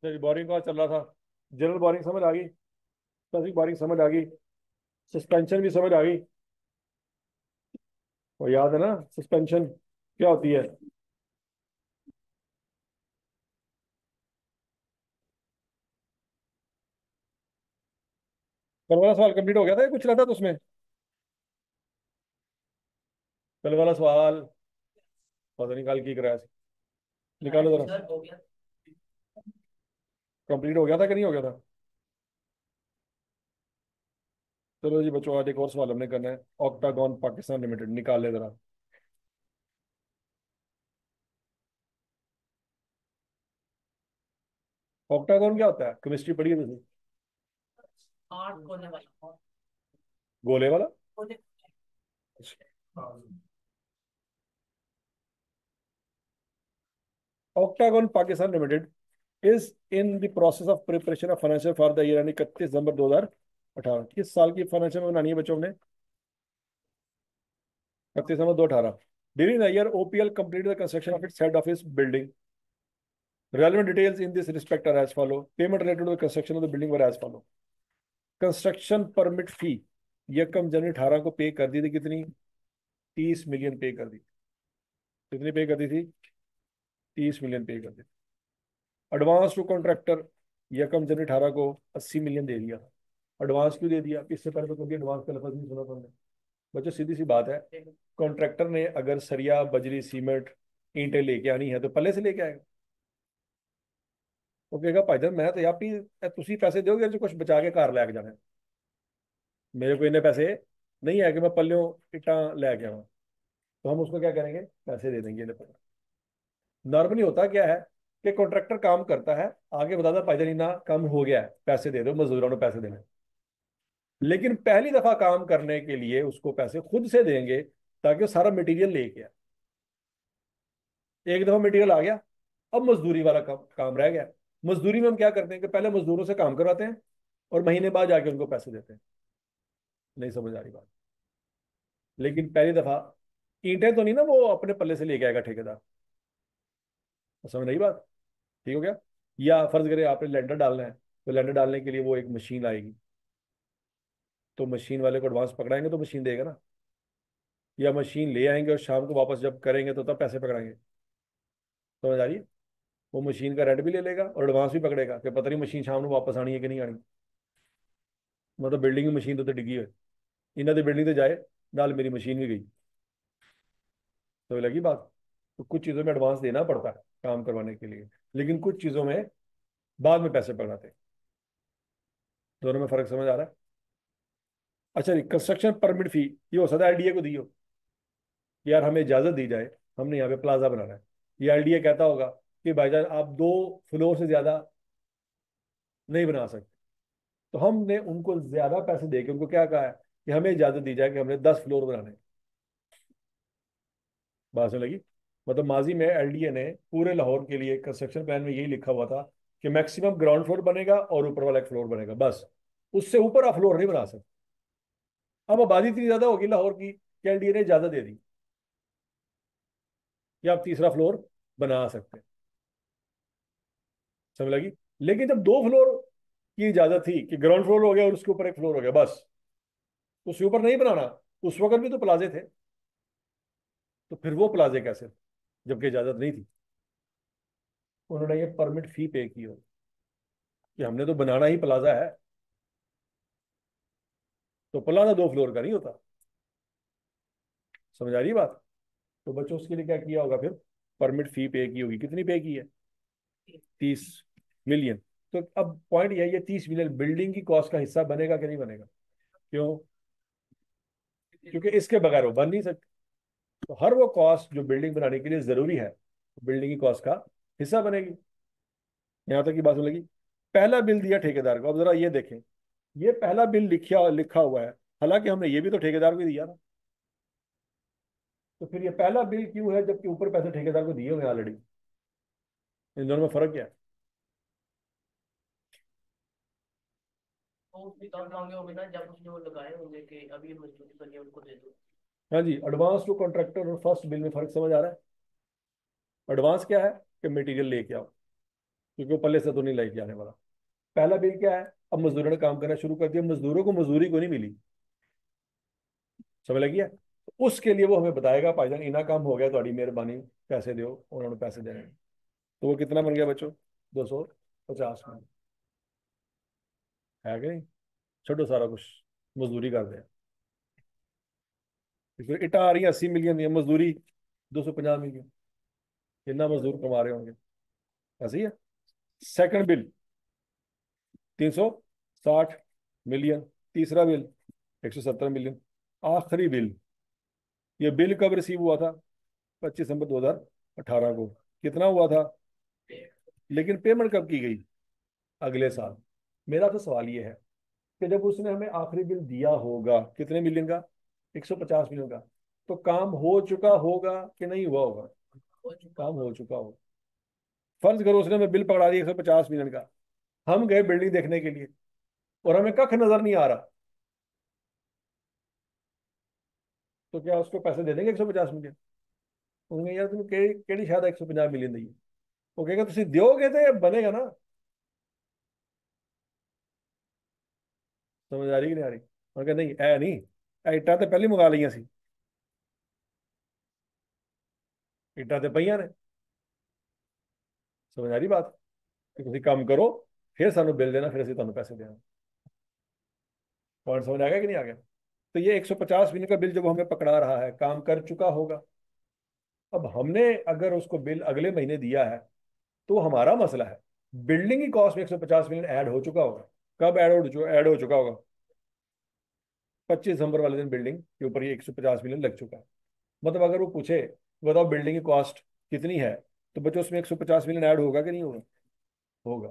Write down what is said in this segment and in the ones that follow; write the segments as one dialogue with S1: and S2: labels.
S1: अच्छा, बोरिंग का चल रहा था। जनरल बोरिंग समझ आ गई, बेसिक बोरिंग समझ आ गई, सस्पेंशन भी समझ आ गई। और याद है ना सस्पेंशन क्या होती है? कल वाला सवाल कंप्लीट हो गया था या कुछ रहता था उसमें? कल वाला सवाल पता नहीं कल की कराया था। निकालो जरा। कंप्लीट हो गया था कि नहीं हो गया था? चलो जी बच्चों, आज एक और सवाल हमने करना है। ऑक्टागॉन पाकिस्तान लिमिटेड निकाल ले जरा। ऑक्टागॉन क्या होता है? केमिस्ट्री पढ़ी है तुमने? गोले वाला। Octagon Pakistan limited is in the process of preparation of financial for the year, यानी 31 दिसंबर 2018। किस साल की फाइनेंशियल में बनानी है बच्चों ने? 31 दिसंबर 2018। During the year OPL complete the construction of its head office building. Relevant details in this respect are as follow. Payment related to the construction of the building were as follow. Construction permit fee यकम जनवरी 18 को पे कर दी थी। कितनी? 30 million पे कर दी। कितनी पे कर दी थी? 30 मिलियन पे कर दी। एडवांस टू कॉन्ट्रैक्टर यकम जनवरी 18 को 80 मिलियन दे दिया। एडवांस क्यों दे दिया? इससे पहले तो कभी एडवांस का लफ्ज नहीं सुना तुमने। बच्चों सीधी सी बात है, कॉन्ट्रैक्टर ने अगर सरिया बजरी सीमेंट ईंटें लेके आनी है तो पहले से लेके आएगा। वो कहेगा भाईजान मैं तो आप ही तुसी पैसे दोगे जो कुछ बचा के कार लैके जाना है। मेरे को इतने पैसे नहीं है कि मैं पल्लियों इट्टा लेके आऊँ। तो हम उसको क्या करेंगे? पैसे दे देंगे। नॉर्मली होता क्या है कि कॉन्ट्रैक्टर काम करता है, आगे बताता भाईजान ना काम हो गया है, पैसे दे दो, मजदूरों को पैसे देने। लेकिन पहली दफा काम करने के लिए उसको पैसे खुद से देंगे ताकि वो सारा मटेरियल लेके आए। एक दफा मटेरियल आ गया, अब मजदूरी वाला काम रह गया। मजदूरी में हम क्या करते हैं कि पहले मजदूरों से काम करवाते हैं और महीने बाद जाके उनको पैसे देते हैं। नहीं समझ आ रही बात? लेकिन पहली दफा ईंटें तो नहीं ना वो अपने पल्ले से लेके आएगा ठेकेदार। समझ नहीं बात? ठीक हो गया? या फर्ज करें आपने लेंटर डालना है, तो लेंटर डालने के लिए वो एक मशीन आएगी, तो मशीन वाले को एडवांस पकड़ाएंगे तो मशीन देगा ना। या मशीन ले आएंगे और शाम को वापस जब करेंगे तो तब पैसे पकड़ाएंगे। समझ आ रही है? वो मशीन का रेंट भी ले लेगा और एडवांस भी पकड़ेगा कि पता नहीं मशीन शाम को वापस आनी है कि नहीं आनी। मतलब बिल्डिंग की मशीन तो डिगी है, इन्हों की बिल्डिंग तो जाए नाल मेरी मशीन भी गई। तो लगी बात? तो कुछ चीज़ों में एडवांस देना पड़ता है काम करवाने के लिए, लेकिन कुछ चीज़ों में बाद में पैसे पकड़ाते हैं। दोनों में फर्क समझ आ रहा है? अच्छा जी, कंस्ट्रक्शन परमिट फी ये हो सकता है एलडीए को दी हो कि यार हमें इजाजत दी जाए, हमने यहाँ पे प्लाजा बनाना है। ये एलडीए कहता होगा कि भाईजान आप 2 फ्लोर से ज्यादा नहीं बना सकते। तो हमने उनको ज्यादा पैसे दे के उनको क्या कहा है कि हमें इजाजत दी जाए कि हमने 10 फ्लोर बनाने हैं। बात सुन लगी? मतलब माजी में एलडीए ने पूरे लाहौर के लिए कंस्ट्रक्शन प्लान में यही लिखा हुआ था कि मैक्सिमम ग्राउंड फ्लोर बनेगा और ऊपर वाला एक फ्लोर बनेगा बस। उससे ऊपर आप फ्लोर नहीं बना सकते। अब आबादी इतनी ज्यादा होगी लाहौर की कि एलडीए ने इजाजत दे दी कि आप तीसरा फ्लोर बना सकते हैं। समझ लगी? लेकिन जब 2 फ्लोर की इजाजत थी कि ग्राउंड फ्लोर हो गया और उसके ऊपर एक फ्लोर हो गया बस, उसके ऊपर नहीं बनाना, उस वक्त भी तो प्लाजे थे। तो फिर वो प्लाजे कैसे जबकि इजाजत नहीं थी? उन्होंने ये परमिट फी पे की हो कि हमने तो बनाना ही प्लाजा है। तो प्लाजा 2 फ्लोर का नहीं होता। समझ आ रही है बात? तो बच्चों उसके लिए क्या किया होगा फिर? परमिट फी पे की होगी। कितनी पे की है? 30 मिलियन। तो अब पॉइंट यह है, ये 30 मिलियन बिल्डिंग की कॉस्ट का हिस्सा बनेगा कि नहीं बनेगा? क्यों? क्योंकि इसके बगैर वो बन नहीं सकती। तो हर वो कॉस्ट जो बिल्डिंग बनाने के लिए जरूरी है बिल्डिंग की कॉस्ट का हिस्सा बनेगी। यहां तक की बात लगी? पहला बिल दिया ठेकेदार को। अब जरा ये देखें, ये पहला बिल लिखा लिखा हुआ है, हालांकि हमने ये भी तो ठेकेदार को ही दिया ना। तो फिर ये पहला बिल क्यों है जबकि ऊपर पैसे ठेकेदार को दिए हुए ऑलरेडी? इन दोनों में फर्क क्या है?
S2: तो उसमें कब मांगे होंगे ना जब उसने वो लगाए होंगे कि अभी मजदूरी बनी है उनको दे दो।
S1: हाँ जी, एडवांस टू कॉन्ट्रैक्टर और फर्स्ट बिल में फर्क समझ आ रहा है? एडवांस क्या है कि मटेरियल लेके आओ, क्योंकि वो पल्ले से तो नहीं लेके आने वाला। पहला बिल क्या है? अब मजदूरों ने काम करना शुरू कर दिया, मजदूरों को मजदूरी को नहीं मिली। समझ लगी है? तो उसके लिए वो हमें बताएगा भाईजान इना काम हो गया, थोड़ी मेहरबानी, पैसे दो, उन्होंने पैसे देने। तो वो कितना बन गया बच्चों? 250 में। है कि नहीं? छोड़ो सारा कुछ, मजदूरी कर दे। फिर इटा आ रही है 80 मिलियन, या मजदूरी 250 मिलियन। कितना मजदूर कमा रहे होंगे? ऐसे ही है। Second bill 360 million. तीसरा बिल 170 मिलियन। आखिरी बिल, ये बिल कब रिसीव हुआ था? 25 दिसंबर 2018 को। कितना हुआ था? लेकिन पेमेंट कब की गई? अगले साल। मेरा तो सवाल ये है कि जब उसने हमें आखिरी बिल दिया होगा कितने मिलियन का? 150 मिलियन का। तो काम हो चुका होगा कि नहीं हुआ होगा?
S2: हो चुका
S1: काम
S2: होगा।
S1: हो चुका होगा। फर्ज करो उसने हमें बिल पकड़ा दिया 150 मिलियन का, हम गए बिल्डिंग देखने के लिए और हमें कख नजर नहीं आ रहा, तो क्या उसको पैसे दे देंगे 150 मिलियन? उन्हें यार तुम केड़ी शायद 150 मिलियन दी। वो कहेगा तुम दोगे तो ये बनेगा ना। समझ आ रही कि नहीं आ रही? उन्होंने कहा नहीं ऐ नहीं, इट्टा तो पहले मंगा लिया सी, इट्टा तो पईयां ने। समझ आ रही बात? कि तुम काम करो, फिर सानू बिल देना, फिर असं तुम्हें पैसे देना। पॉइंट समझ आ गया कि नहीं आ गया? तो ये 150 मिलियन का बिल जब हमें पकड़ा रहा है, काम कर चुका होगा। अब हमने अगर उसको बिल अगले महीने दिया है तो वो हमारा मसला है। बिल्डिंग की कॉस्ट में 150 मिलियन ऐड हो चुका होगा। कब ऐड हो चुका होगा? 25 दिसंबर वाले दिन बिल्डिंग के ऊपर ये 150 मिलियन लग चुका है। मतलब अगर वो पूछे बताओ बिल्डिंग की कॉस्ट कितनी है, तो बच्चों उसमें 150 मिलियन ऐड होगा कि नहीं होगा? होगा,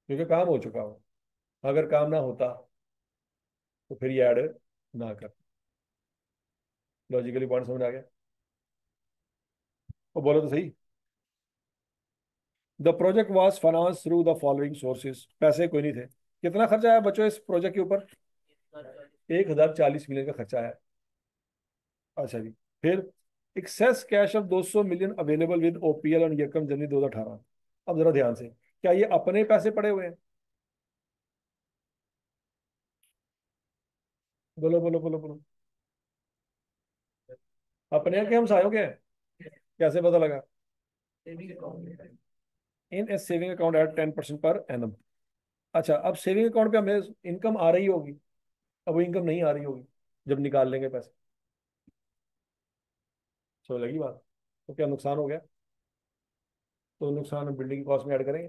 S1: क्योंकि काम हो चुका होगा। अगर काम ना होता तो फिर ये ऐड ना कर। लॉजिकली पॉइंट समझ आ गया? वो बोलो तो सही। The project was finance through the following sources. पैसे कोई नहीं थे। कितना खर्चा आया बच्चों इस प्रोजेक्ट के ऊपर? 1040 मिलियन का खर्चा आया। अच्छा जी। फिर excess cash of 200 million available with OPL on यकम जनवरी 2018। अब जरा ध्यान से, क्या ये अपने पैसे पड़े हुए हैं? बोलो बोलो बोलो बोलो। अपने हैं कि हम सायों के हैं? कैसे पता लगा?
S2: Saving account.
S1: In a saving account at 10% per annum. अच्छा, अब सेविंग अकाउंट पे हमें इनकम आ रही होगी। अब वो इनकम नहीं आ रही होगी जब निकाल लेंगे पैसे। समझ लगी बात? तो क्या नुकसान हो गया? तो नुकसान हम बिल्डिंग कॉस्ट में ऐड करेंगे।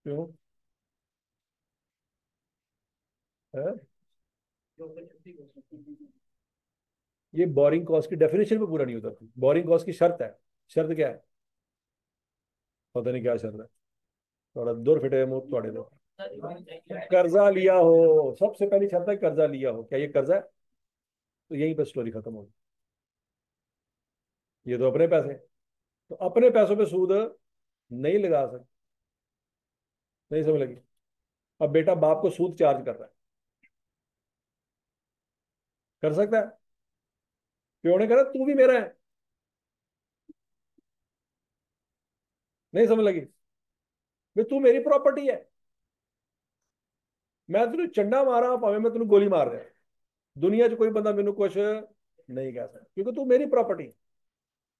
S1: क्यों? है? ये बोरिंग कॉस्ट की डेफिनेशन में पूरा नहीं उतरती। बोरिंग कॉस्ट की शर्त है। शर्त क्या है? पता नहीं क्या शर्त है। थोड़ा दूर फिटे मुंह थोड़े दो। कर्जा लिया हो, सबसे पहली शर्त है कर्जा लिया हो। क्या ये कर्जा है? तो यहीं पर स्टोरी खत्म होगी। ये तो अपने पैसे हैं। तो अपने पैसों पे सूद नहीं लगा सकते। नहीं समझ लगी? अब बेटा बाप को सूद चार्ज कर रहा है, कर सकता है? प्यो ने कहा तू भी मेरा है। नहीं समझ लगी? भाई तू मेरी प्रॉपर्टी है, मैं तेन चंडा मारा भावे मैं तेन गोली मार दिया, दुनिया च कोई बंदा मेनू कुछ नहीं कह सकता, क्योंकि तू मेरी प्रॉपर्टी है।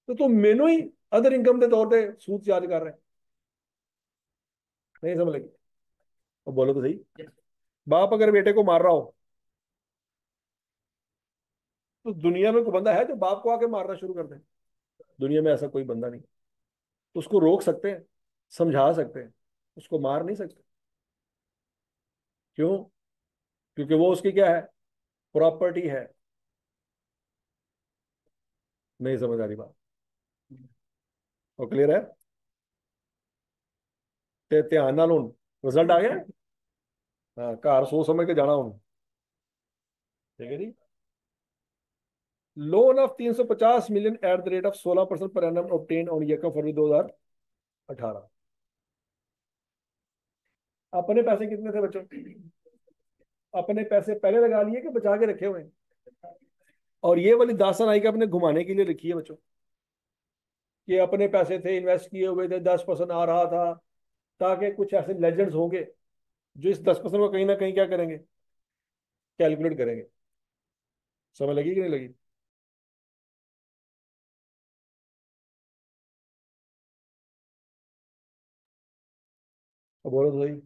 S1: तो तू मेनू ही अदर इनकम के तौर पर सूद चार्ज कर रहा है। नहीं समझ लगी? और बोलो तो सही। बाप अगर बेटे को मार रहा हो, तो दुनिया में कोई बंदा है जो बाप को आके मारना शुरू कर दे? दुनिया में ऐसा कोई बंदा नहीं। तो उसको रोक सकते हैं, समझा सकते हैं, उसको मार नहीं सकते। क्यों? क्योंकि वो उसकी क्या है? प्रॉपर्टी है। नहीं समझ आ रही बात? और क्लियर है? ते ध्यान नाल हुन रिजल्ट आ गया। हाँ, घर सोच समझ के जाना हूँ। ठीक है जी। Loan of 350 million at the rate of 16% per annum obtain on यकम फरवरी 2018। अपने पैसे कितने थे बच्चों? अपने पैसे पहले लगा लिए कि बचा के रखे हुए हैं? और ये वाली दास्तान आई कि अपने घुमाने के लिए लिखी है बच्चों, कि अपने पैसे थे, इन्वेस्ट किए हुए थे, 10% आ रहा था, ताकि कुछ ऐसे लेजेंड्स होंगे जो इस 10% को कहीं ना कहीं क्या करेंगे, कैलकुलेट करेंगे। समझ लगी कि नहीं लगी? अब बोलो तो सही।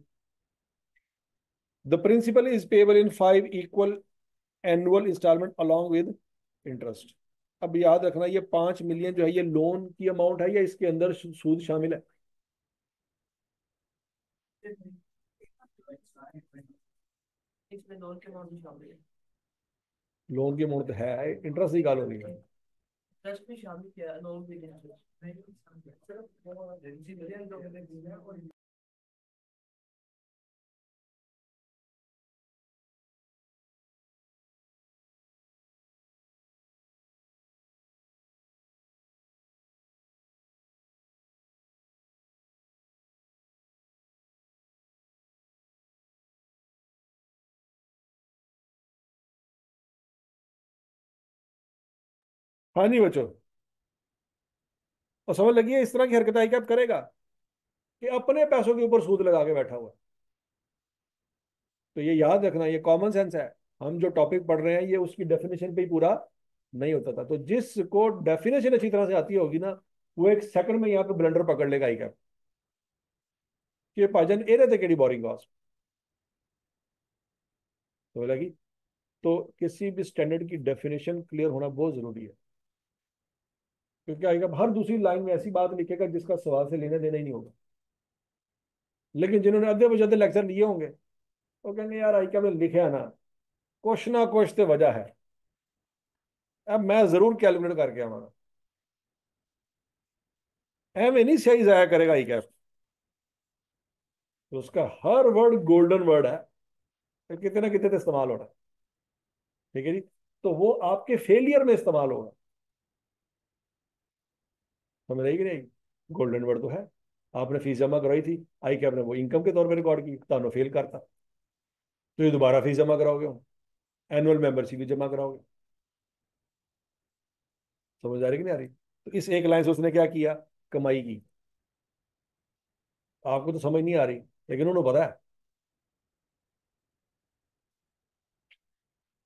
S1: The principal is payable in 5 annual instalment along with interest. अब याद रखना, ये 5 मिलियन जो है ये लोन की अमाउंट है या इसके अंदर सूद शामिल है?
S2: इसमें लोन के अमाउंट भी शामिल है।
S1: लोन की अमाउंट है, इंटरेस्ट की गाल हो रही है।
S2: ट्रस्ट भी शामिल किया, लोन भी नहीं।
S1: हाँ नहीं बच्चों, और समझ लगी है इस तरह की हरकत आई क्या करेगा कि अपने पैसों के ऊपर सूद लगा के बैठा हुआ है। तो ये याद रखना, ये कॉमन सेंस है। हम जो टॉपिक पढ़ रहे हैं ये उसकी डेफिनेशन पे ही पूरा नहीं होता था। तो जिसको डेफिनेशन अच्छी तरह से आती होगी ना, वो एक सेकंड में यहाँ पे ब्लेंडर पकड़ लेगा ही क्या कि भाईजान ए रहते केड़ी बोरिंग कॉस्ट। तो लगी, तो किसी भी स्टैंडर्ड की डेफिनेशन क्लियर होना बहुत जरूरी है, क्योंकि आएगा हर दूसरी लाइन में ऐसी बात लिखेगा जिसका सवाल से लेना देना ही नहीं होगा। लेकिन जिन्होंने अद्धे बजाते लेक्चर लिए होंगे वो कहेंगे यार आई क्या लिखे है ना कुछ तो वजह है। अब मैं जरूर कैलकुलेट करके आवागा, एम नहीं सही जाया करेगा ही कैप। तो उसका हर वर्ड गोल्डन वर्ड है, तो कितने ना कितने तो इस्तेमाल हो रहा है। ठीक है जी, तो वो आपके फेलियर में इस्तेमाल होगा। समझ रही कि नहीं? गोल्डन वर्ड तो है। आपने फीस जमा कराई थी, आई कैप ने वो इनकम के तौर पर रिकॉर्ड की, तानो फेल करता तो ये दोबारा फीस जमा कराओगे, एनुअल मेंबरशिप भी जमा कराओगे। समझ आ रही कि नहीं आ रही? तो इस एक लाइन से उसने क्या किया, कमाई की। आपको तो समझ नहीं आ रही, लेकिन उन्होंने पता है।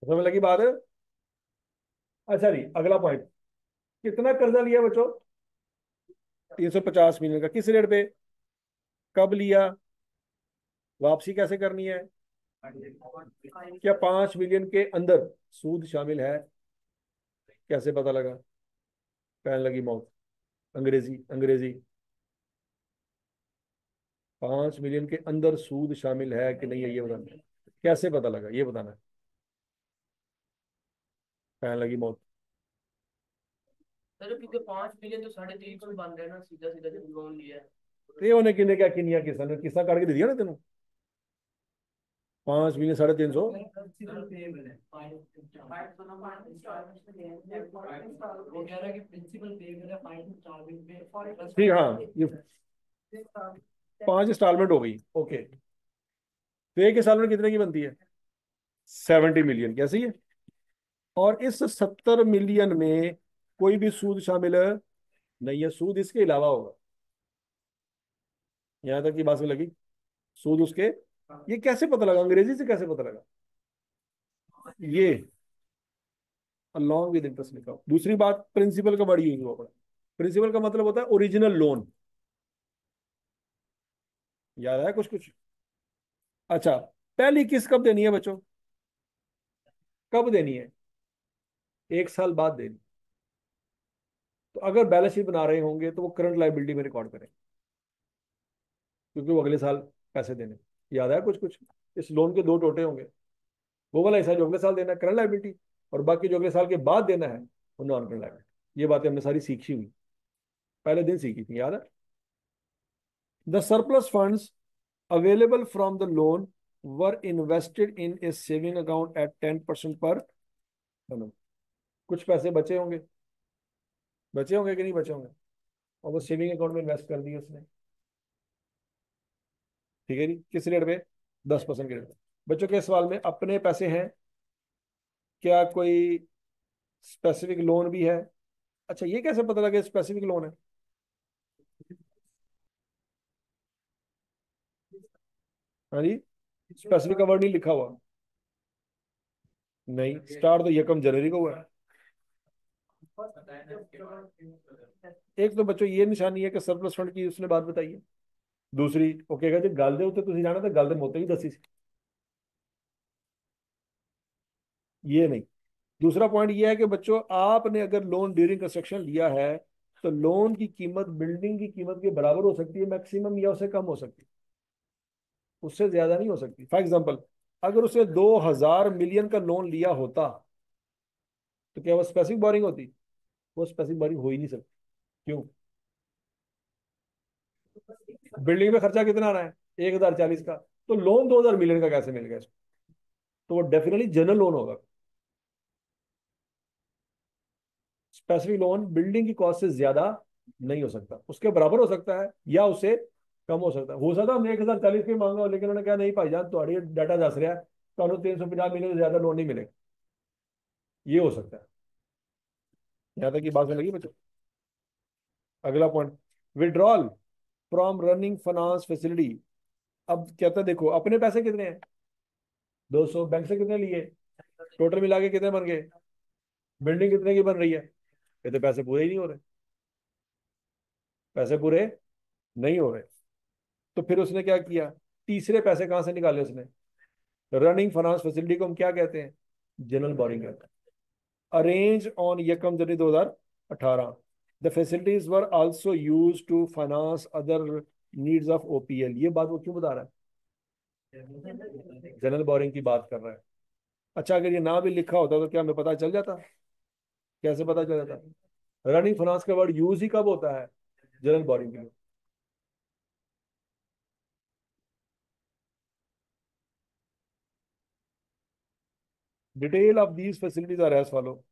S1: समझ लगी बात है? अच्छा जी, अगला पॉइंट। कितना कर्जा लिया बच्चों? 350 मिलियन का। किस रेट पे, कब लिया, वापसी कैसे करनी है? क्या 5 मिलियन के अंदर सूद शामिल है? कैसे पता लगा? कहने लगी मौत। अंग्रेजी अंग्रेजी। 5 मिलियन के अंदर सूद शामिल है कि नहीं है ये बताना है। कैसे पता लगा ये बताना है। कहने लगी मौत।
S2: चलो क्योंकि 5 मिलियन तो 350 बन रहे हैं ना, सीधा सीधा जब लोन लिया है।
S1: ते उन्हें किन्ने क्या किनिया किसा ने किसा करके दे दिया ना तेन। 5 मिलियन 350।
S2: वो कह रहा है कि प्रिंसिपल पे मेरा 5 इंस्टॉलमेंट पे
S1: ठीक, हाँ ये 5 इंस्टॉलमेंट हो गई, ओके। तो एक इंस्टॉलमेंट कितने की बनती है? 70 मिलियन, कैसी है? और इस 70 मिलियन में कोई भी सूद शामिल है नहीं है, सूद इसके अलावा होगा। यहां तक की बात में लगी, सूद उसके। ये कैसे पता लगा, अंग्रेजी से कैसे पता लगा? ये अलॉन्ग विद इंटरेस्ट लिखा हो। दूसरी बात, प्रिंसिपल का बड़ी यूज हुआ पड़ा। प्रिंसिपल का मतलब होता है ओरिजिनल लोन। याद है कुछ कुछ? अच्छा, पहली किस्त कब देनी है बच्चों? कब देनी है? 1 साल बाद देनी। तो अगर बैलेंस शीट बना रहे होंगे तो वो करंट लाइबिलिटी में रिकॉर्ड करें, क्योंकि वो अगले साल पैसे देने। याद है कुछ कुछ? इस लोन के दो टोटे होंगे। वो वाला हिस्सा जो अगले साल देना है करंट लाइबिलिटी, और बाकी जो अगले साल के बाद देना है वो नॉन करंट लाइबिलिटी। ये बातें हमने सारी सीखी हुई, पहले दिन सीखी थी, याद है? The surplus funds available from the loan were invested in a saving account at 10% per annum। कुछ पैसे बचे होंगे, बचे होंगे कि नहीं बचे होंगे, और वो सेविंग अकाउंट में इन्वेस्ट कर दिए उसने। ठीक है जी, किस रेट पे? 10% के रेट पे। बच्चों के सवाल में अपने पैसे हैं, क्या कोई स्पेसिफिक लोन भी है? अच्छा, ये कैसे पता लगे स्पेसिफिक लोन है? हाँ जी, स्पेसिफिक का वर्ड नहीं लिखा हुआ। नहीं, स्टार्ट तो यकम जनवरी को हुआ है। एक तो बच्चों ये निशानी है कि सरप्लस फंड की उसने बात बताई है। दूसरी वो कहेगा जी गल दे उत्ते तुसीं जाना तो गल दे मोते ही दसी सी। ये नहीं। दूसरा पॉइंट ये है कि बच्चों आपने अगर लोन ड्यूरिंग कंस्ट्रक्शन लिया है तो लोन की कीमत बिल्डिंग की कीमत के बराबर हो सकती है मैक्सिमम, या उससे कम हो सकती है, उससे ज्यादा नहीं हो सकती। फॉर एग्जाम्पल, अगर उसने 2000 मिलियन का लोन लिया होता तो क्या वो स्पेसिफिक बोरिंग होती? वो स्पेसिफिक बोरिंग हो ही नहीं सकती। क्यों? बिल्डिंग में खर्चा कितना आना है? 1040 का। तो लोन 2000 मिलियन का कैसे मिल गया इसको? तो वो डेफिनेटली जनरल लोन होगा। स्पेसिफिक लोन बिल्डिंग की कॉस्ट से ज्यादा नहीं हो सकता, उसके बराबर हो सकता है या उससे कम हो सकता है हमने 1040 की मांगा हो, लेकिन उन्होंने कहा नहीं भाईजान थोड़ी डाटा दस रहा है, तो 350 मिलियन से ज्यादा लोन नहीं मिलेगा। ये हो सकता है। यहाँ तक की बात में लगी बच्चों। अगला point, withdrawal from running finance facility. अब कहता है देखो अपने पैसे कितने हैं? 200। बैंक से कितने लिए? टोटल मिला के कितने बन गए? बिल्डिंग कितने की बन रही है? ये तो पैसे पूरे ही नहीं हो रहे। पैसे पूरे नहीं हो रहे। तो फिर उसने क्या किया? तीसरे पैसे कहां से निकाले उसने? रनिंग फाइनेंस फैसिलिटी को हम क्या कहते हैं? जनरल बोरिंग कहते हैं। अरेंज ऑन यकम जनवरी 2018, the facilities were also use to finance other needs of OPL. ये बात वो क्यों बता रहा है? जनरल बोरिंग की बात कर रहा है। अच्छा, अगर ये ना भी लिखा होता तो क्या हमें पता चल जाता? कैसे पता चल जाता? रनिंग फाइनेंस का वर्ड यूज ही कब होता है? जनरल बोरिंग के लिए। Detail of these facilities are as follow.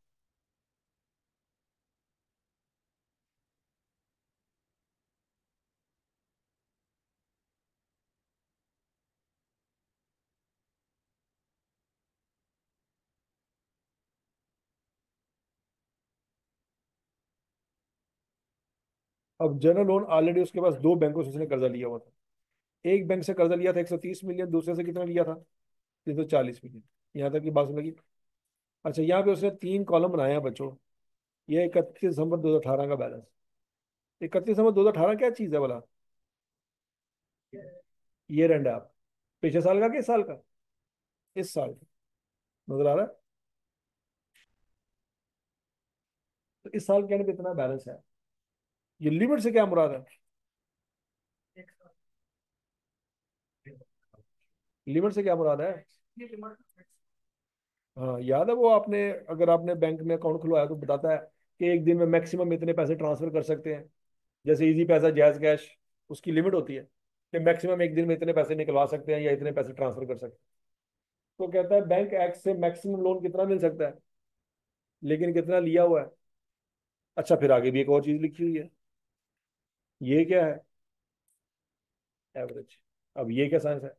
S1: अब जनरल लोन ऑलरेडी उसके पास दो बैंकों से उसने कर्जा लिया हुआ था। एक बैंक से कर्जा लिया था 130 मिलियन, दूसरे से कितना लिया था? 340 मिलियन। यहाँ तक की बात सुन लगी। अच्छा, यहाँ पे उसने तीन कॉलम बनाए हैं बच्चों। ये 31 दिसंबर 2018 का बैलेंस। 31 दिसंबर 2018 क्या चीज है बोला? ईयर एंड आप पिछले साल का कि इस साल का? इस साल का। नजर आ रहा है? तो इस साल के एंड पे इतना बैलेंस है। ये लिमिट से क्या मुराद है? लिमिट से क्या मुराद है? हाँ याद है वो आपने, अगर आपने बैंक में अकाउंट खुलवाया तो बताता है कि एक दिन में मैक्सिमम इतने पैसे ट्रांसफर कर सकते हैं। जैसे इजी पैसा, जैज कैश, उसकी लिमिट होती है कि मैक्सिमम एक दिन में इतने पैसे निकलवा सकते हैं या इतने पैसे ट्रांसफर कर सकते हैं। तो कहता है बैंक एक्ट से मैक्सिमम लोन कितना मिल सकता है, लेकिन कितना लिया हुआ है। अच्छा, फिर आगे भी एक और चीज लिखी हुई है। ये क्या है? एवरेज। अब ये क्या साइंस है?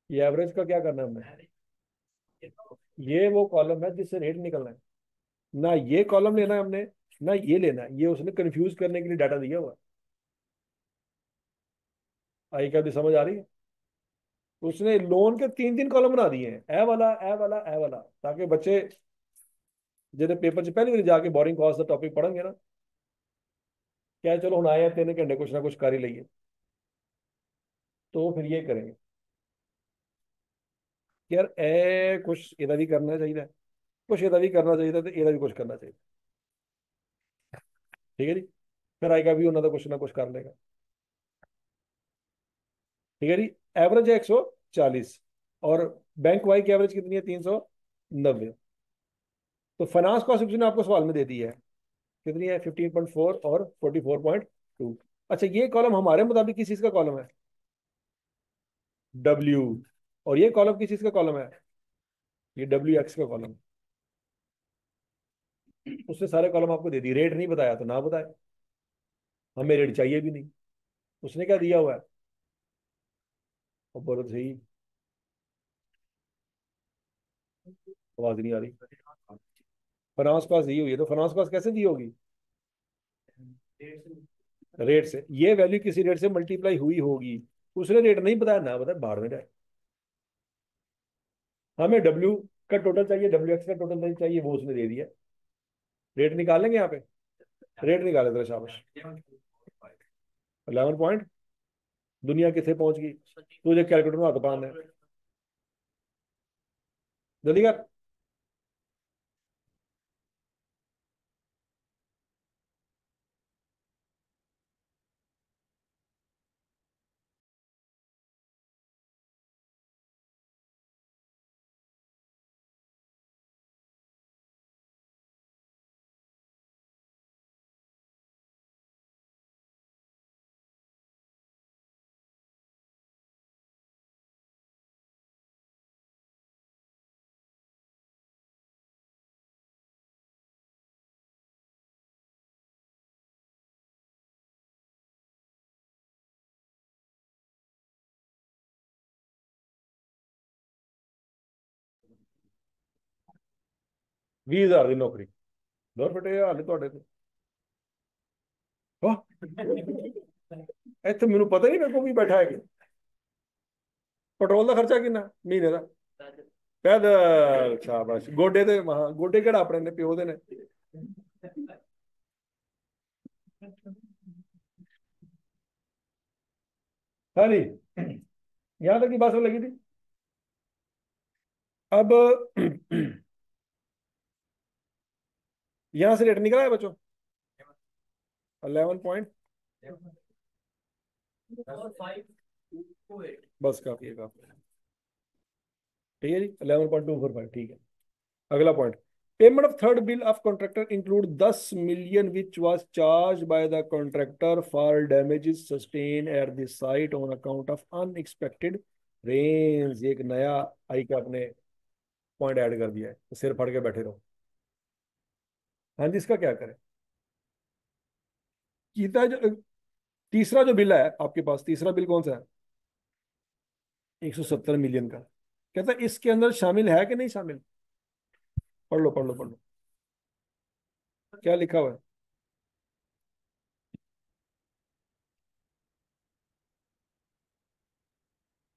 S1: ये एवरेज का क्या करना है हमने? ये वो कॉलम है जिससे रेट निकलना है। ना ये कॉलम लेना है हमने, ना ये लेना है। ये उसने कंफ्यूज करने के लिए डाटा दिया हुआ है। आई क्या भी समझ आ रही है? उसने लोन के तीन तीन कॉलम बना दिए हैं, ए वाला, ए वाला, ए वाला, ताकि बच्चे जिन्हें पेपर से पहले भी जाके बोरिंग कॉस्ट का टॉपिक पढ़ेंगे ना, क्या है, चलो हम आए हैं 3 घंटे कुछ ना कुछ कर ही लइए। तो फिर ये करेंगे कि यार ए कुछ ਇਹਦਾ भी करना चाहिए, कुछ ਇਹਦਾ भी करना चाहिए, तो ਇਹਦਾ भी कुछ करना चाहिए। ठीक है जी। फिर आएगा भी उन्होंने कुछ ना कुछ कर लेगा। ठीक है जी। एवरेज है 140, और बैंक वाई की एवरेज कितनी है? 390। तो फाइनेंस कॉस्ट उसने आपको सवाल में दे दी है। कितनी है? 15.4 और 44.2। अच्छा, ये कॉलम हमारे मुताबिक किस चीज का कॉलम है? डब्ल्यू। और ये कॉलम किस चीज का कॉलम है? ये डब्ल्यू एक्स का कॉलम। उसने सारे कॉलम आपको दे दिए, रेट नहीं बताया तो ना बताए। हमें रेट चाहिए भी नहीं। उसने क्या दिया हुआ है? और बोलो तो सही। आवाज नहीं आ रही। फाइनेंस कॉस्ट दी हुई है, तो फाइनेंस कॉस्ट कैसे दी होगी? रेट से, ये वैल्यू किसी रेट से मल्टीप्लाई हुई होगी। उसने रेट नहीं बताया, ना बताया, बाहर में जाए। हमें डब्ल्यू का टोटल चाहिए, डब्ल्यू एक्स का टोटल नहीं चाहिए, वो उसने दे दिया। रेट निकालेंगे यहाँ पे, रेट निकाले तो शाबाश। 11 पॉइंट। दुनिया कितने पहुंच गई? तुझे कैलकुलेटर में हाथ पाना है, जल्दी कर। बीस हजार की नौकरी, दो फटे हाले ਤੁਹਾਡੇ ਤੇ। ਵਾਹ, ਇੱਥੇ ਮੈਨੂੰ ਪਤਾ ਹੀ ਨਹੀਂ ਮੇਰੇ ਕੋਲ ਵੀ ਬੈਠਾ ਹੈ ਕਿ ਪੈਟਰੋਲ ਦਾ ਖਰਚਾ ਕਿੰਨਾ ਮਹੀਨੇ ਦਾ? ਪੈਦਲ, ਸ਼ਾਬਾਸ਼। ਗੋਡੇ ਤੇ ਮਹਾ ਗੋਡੇ ਕਿਹੜਾ ਆਪਣੇ ਨੇ, ਪਿਓ ਦੇ ਨੇ। हाँ जी, यहाँ तक की बात समझ लगी थी। अब यहां से रेट निकला है बच्चों, 11 पॉइंट। बस काफी है, काफी है। ठीक है जी, 11.245, ठीक है। अगला point, payment of third bill of contractor include 10 million which was charged by the contractor for damages sustain at the site on account of unexpected rains. एक नया आई का अपने पॉइंट ऐड कर दिया है, तो सिर फड़ के बैठे रहो। हाँ जी, इसका क्या करें? गीता जो तीसरा जो बिल है आपके पास, तीसरा बिल कौन सा है? 170 मिलियन का। कहता है इसके अंदर शामिल है कि नहीं शामिल? पढ़ लो, पढ़ लो, पढ़ लो, क्या लिखा हुआ है।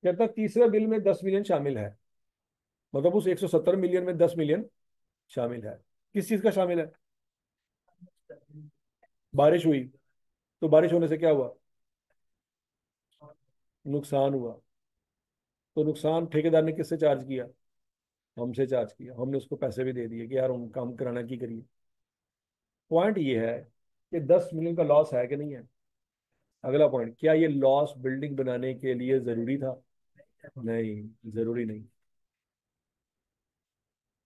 S1: कहता है तीसरे बिल में 10 मिलियन शामिल है, मतलब उस 170 मिलियन में 10 मिलियन शामिल है। किस चीज का शामिल है? बारिश हुई, तो बारिश होने से क्या हुआ? नुकसान हुआ। तो नुकसान ठेकेदार ने किससे चार्ज किया? हमसे चार्ज किया। हमने उसको पैसे भी दे दिए कि यार हम काम कराना की करिए। पॉइंट ये है कि 10 मिलियन का लॉस है कि नहीं है। अगला पॉइंट, क्या ये लॉस बिल्डिंग बनाने के लिए जरूरी था? नहीं, जरूरी नहीं।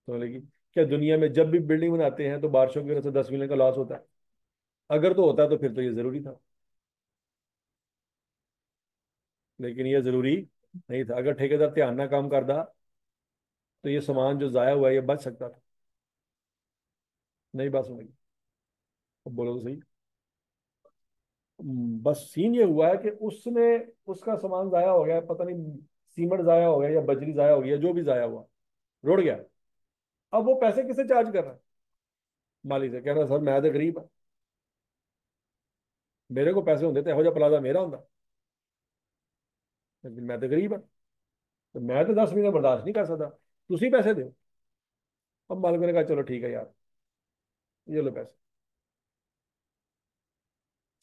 S1: तो लेकिन क्या दुनिया में जब भी बिल्डिंग बनाते हैं तो बारिशों की वजह से 10 मिलियन का लॉस होता है? अगर तो होता तो फिर तो ये जरूरी था, लेकिन ये जरूरी नहीं था। अगर ठेकेदार ध्यान ना काम करता तो ये सामान जो जाया हुआ है ये बच सकता था। नहीं बात समझी? अब बोलो तो सही। बस सीन ये हुआ है कि उसने, उसका सामान जाया हो गया, पता नहीं सीमेंट जाया हो गया या बजरी जाया हो गया, जो भी जाया हुआ, रुड़ गया। अब वो पैसे किसे चार्ज कर रहा है? मालिक से कह रहा है सर मैं तो गरीब हाँ, मेरे को पैसे होंगे तो यहो जिहा प्लाजा मेरा होंगे, लेकिन मैं तो गरीब हाँ, तो मैं तो 10 महीने बर्दाश्त नहीं कर सकता, तुम पैसे दो। अब मालिक ने कहा चलो ठीक है यार, ये लो पैसे।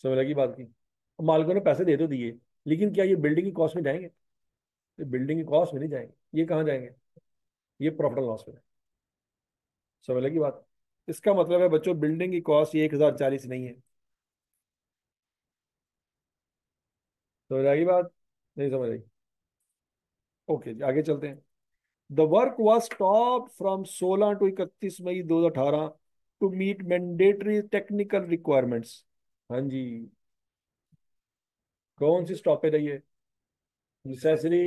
S1: समझ लगी बात की? अब मालिकों ने पैसे दे तो दिए, लेकिन क्या ये बिल्डिंग की कॉस्ट में जाएंगे? ये बिल्डिंग की कॉस्ट में नहीं जाएंगे, ये कहाँ जाएंगे? ये प्रॉफिट एंड लॉस में। समझ लगी बात? इसका मतलब है बच्चों, बिल्डिंग की कॉस्ट ये 1040 नहीं है। समझ आएगी बात? नहीं समझ आई? ओके जी, आगे चलते हैं। The work was stop from 16 to 31 May 2018 to meet mandatory technical requirements. हाँ जी, कौन सी स्टॉपेज है ये? नेसेसरी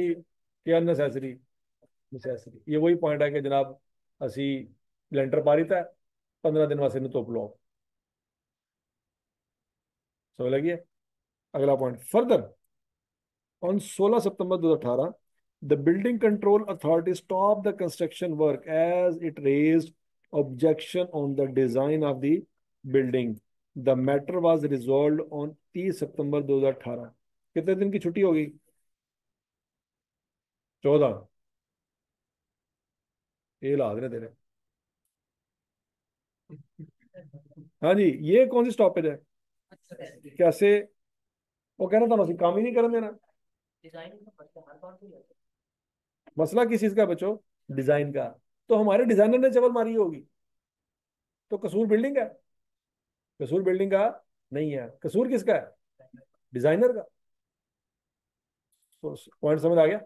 S1: या अननेसेसरी? नेसेसरी। ये वही पॉइंट है कि जनाब असी लेंटर पा रही था, 15 दिन वास्ते धुप लो। समझ लगी है? अगला point, further on 16 September 2018 the building control authority stopped the construction work as it raised objection on the design of the building। The matter was resolve on 30 सितंबर 2018। कितने दिन की छुट्टी होगी? 14। ये ला देने तेरे। हाँ जी, ये कौन सी स्टॉपेज है? कैसे? वो कहना था ना काम ही नहीं करने देना।
S2: डिजाइन का मतलब हर बार नहीं आता।
S1: मसला किस चीज का बच्चों? डिजाइन का। तो हमारे डिजाइनर ने चवल मारी होगी। तो कसूर बिल्डिंग का? कसूर बिल्डिंग का नहीं है। कसूर किसका है? डिजाइनर का। तो पॉइंट समझ आ गया?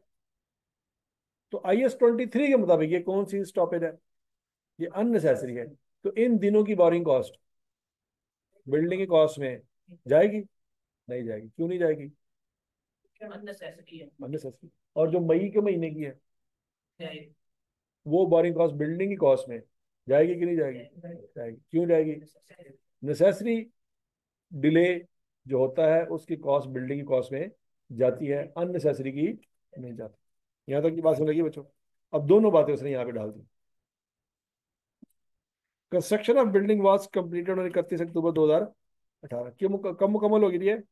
S1: तो IS-23 के मुताबिक ये कौन सी स्टॉपेज है? ये अननेसेसरी है। तो इन दिनों की बोरिंग कॉस्ट बिल्डिंग की कॉस्ट में जाएगी? नहीं जाएगी। क्यों नहीं जाएगी?
S2: अननेसेसरी है।
S1: अननेसेसरी। और जो मई के महीने की है,
S2: जाएगी।
S1: वो बोरिंग कॉस्ट बिल्डिंग की कॉस्ट में जाएगी कि नहीं जाएगी? जाएगी। क्यों जाएगी? नेसेसरी डिले जो होता है उसकी कॉस्ट बिल्डिंग की कॉस्ट में जाती है, अननेसेसरी की नहीं जाती। यहाँ तक की बात समझ लगी बच्चों? अब दोनों बातें उसने यहाँ पे डाल दी। Construction of building was completed on 31 October 2018। क्यों कब मुकम्मल होगी थी ये?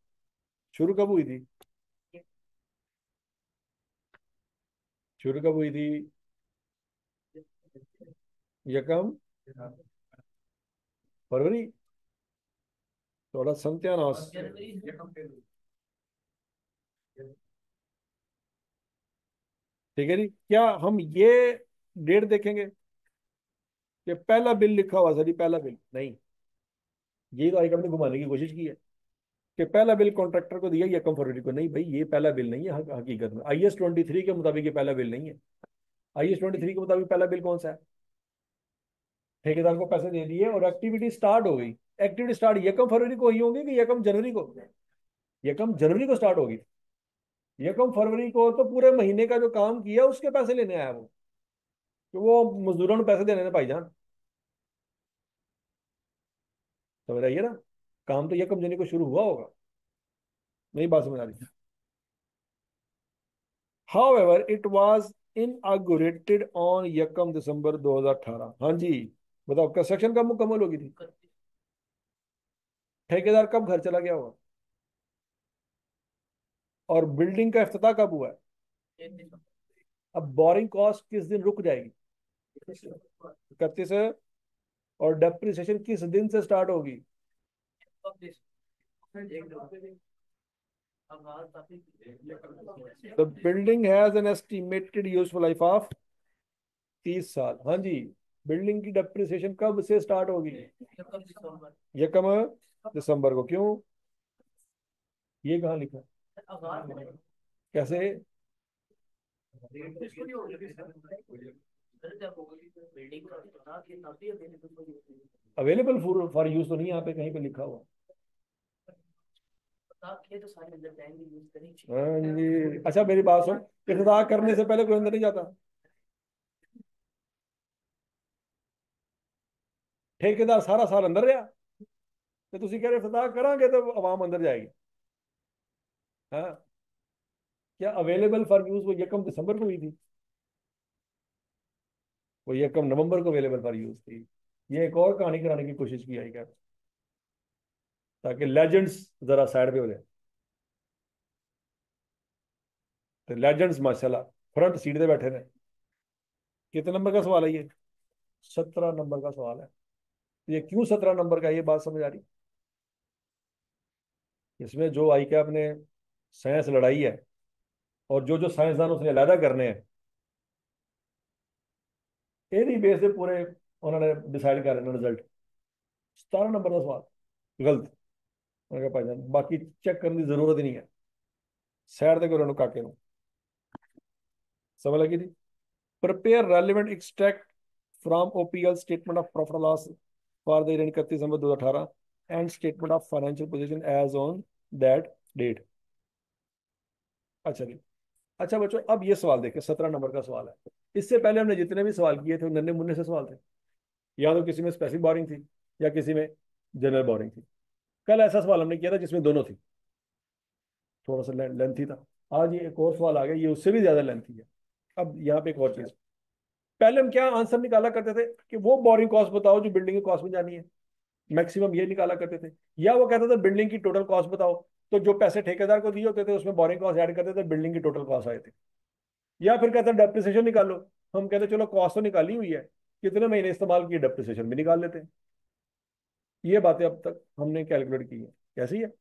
S1: शुरू कब हुई थी? शुरू कब हुई थी? यकम फरवरी। थोड़ा सत्यानाश।
S2: जनवरी।
S1: ठीक है जी। क्या हम ये डेट देखेंगे कि पहला बिल लिखा हुआ? सर जी पहला बिल नहीं। ये तो हाईकमांड ने घुमाने की कोशिश की है कि पहला बिल कॉन्ट्रैक्टर को दिया यकम फरवरी को। नहीं भाई, ये पहला बिल नहीं है। हकीकत में IS-23 के मुताबिक ये पहला बिल नहीं है। IS-23 के मुताबिक पहला बिल कौन सा है? ठेकेदार को पैसे दे दिए और एक्टिविटी स्टार्ट हो गई। एक्टिविटी स्टार्ट यकम फरवरी को ही होगी कि यकम जनवरी को? यकम जनवरी को स्टार्ट होगी। यकम फरवरी को तो पूरे महीने का जो काम किया उसके पैसे लेने आया वो। तो वो मजदूरों को पैसे देने भाईजान। समझ रही है ना? काम तो यकम जनवरी को शुरू हुआ होगा। नहीं बात समझ आ रही? However, it was inaugurated on यकम दिसंबर 2018। हाँ जी। बताओ कंस्ट्रक्शन कब मुकम्मल होगी थी? ठेकेदार कब घर चला गया होगा? और बिल्डिंग का इफ्तिताह कब हुआ है? अब बोरिंग कॉस्ट किस दिन रुक जाएगी? 31 है। और डेप्रिसिएशन किस दिन से स्टार्ट होगी? The building has an estimated useful life of 30 साल। हाँ जी। बिल्डिंग की डेप्रिसिएशन कब से स्टार्ट होगी? यकम दिसंबर को। क्यों? ये कहाँ लिखा है? कैसे? अवेलेबल फॉर यूज तो नहीं यहाँ पे कहीं पे लिखा हुआ। हाँ जी। अच्छा मेरी बात सुन, इफ्तिताह करने से पहले कोई अंदर नहीं जाता? ठेकेदार सारा साल अंदर रहा। तो तुम कह रहे इफ्तिताह करांगे तो आवाम अंदर जाएगी? हाँ। क्या अवेलेबल फॉर यूज वो यकम दिसंबर को हुई थी? वो यकम नवंबर को अवेलेबल फॉर यूज थी। ये एक और कहानी कराने की कोशिश की है क्या, ताकि लेजेंड्स जरा साइड पे हो जाए। तो लेजेंड्स माशाल्लाह फ्रंट सीट पे बैठे रहे। कितने नंबर का सवाल है ये? 17 नंबर का सवाल है। ये क्यों 17 नंबर का, ये बात समझ आ रही? इसमें जो आई कैप ने साइंस लड़ाई है और जो जो साइंसदान उसने अलहदा करने हैं, यही बेस से पूरे उन्होंने डिसाइड कर रहे रिजल्ट। 17 नंबर का सवाल गलत। मैंने कहा भाईजान बाकी चेक करने की जरूरत ही नहीं है। सैर दे करो काके नु। समझ लगी थी? Prepare relevant extract from OPL statement of profit loss for the year 31 December 2018 and statement of financial position as on that date. अच्छा जी। अच्छा बच्चों अब ये सवाल देखिए, 17 नंबर का सवाल है। इससे पहले हमने जितने भी सवाल किए थे वो नन्हे मुन्ने से सवाल थे। या तो किसी में स्पेसिफिक बोरिंग थी या किसी में जनरल बोरिंग थी। कल ऐसा सवाल हमने किया था जिसमें दोनों थी, थोड़ा सा लेंथी था। आज ये एक और सवाल आ गया, ये उससे भी ज्यादा लेंथी है। अब यहाँ पे एक और चीज, पहले हम क्या आंसर निकाला करते थे कि वो बोरिंग कॉस्ट बताओ जो बिल्डिंग की कॉस्ट में जानी है। मैक्सिमम ये निकाला करते थे। या वो कहता था बिल्डिंग की टोटल कॉस्ट बताओ, तो जो पैसे ठेकेदार को दिए होते थे उसमें बोरिंग कॉस्ट ऐड करते थे, बिल्डिंग की टोटल कॉस्ट आए थे। या फिर कहता डेप्रिसिएशन निकालो, हम कहते चलो कॉस्ट तो निकाली हुई है, कितने महीने इस्तेमाल किए डेप्रिसिएशन भी निकाल लेते हैं। ये बातें अब तक हमने कैलकुलेट की है। कैसी है?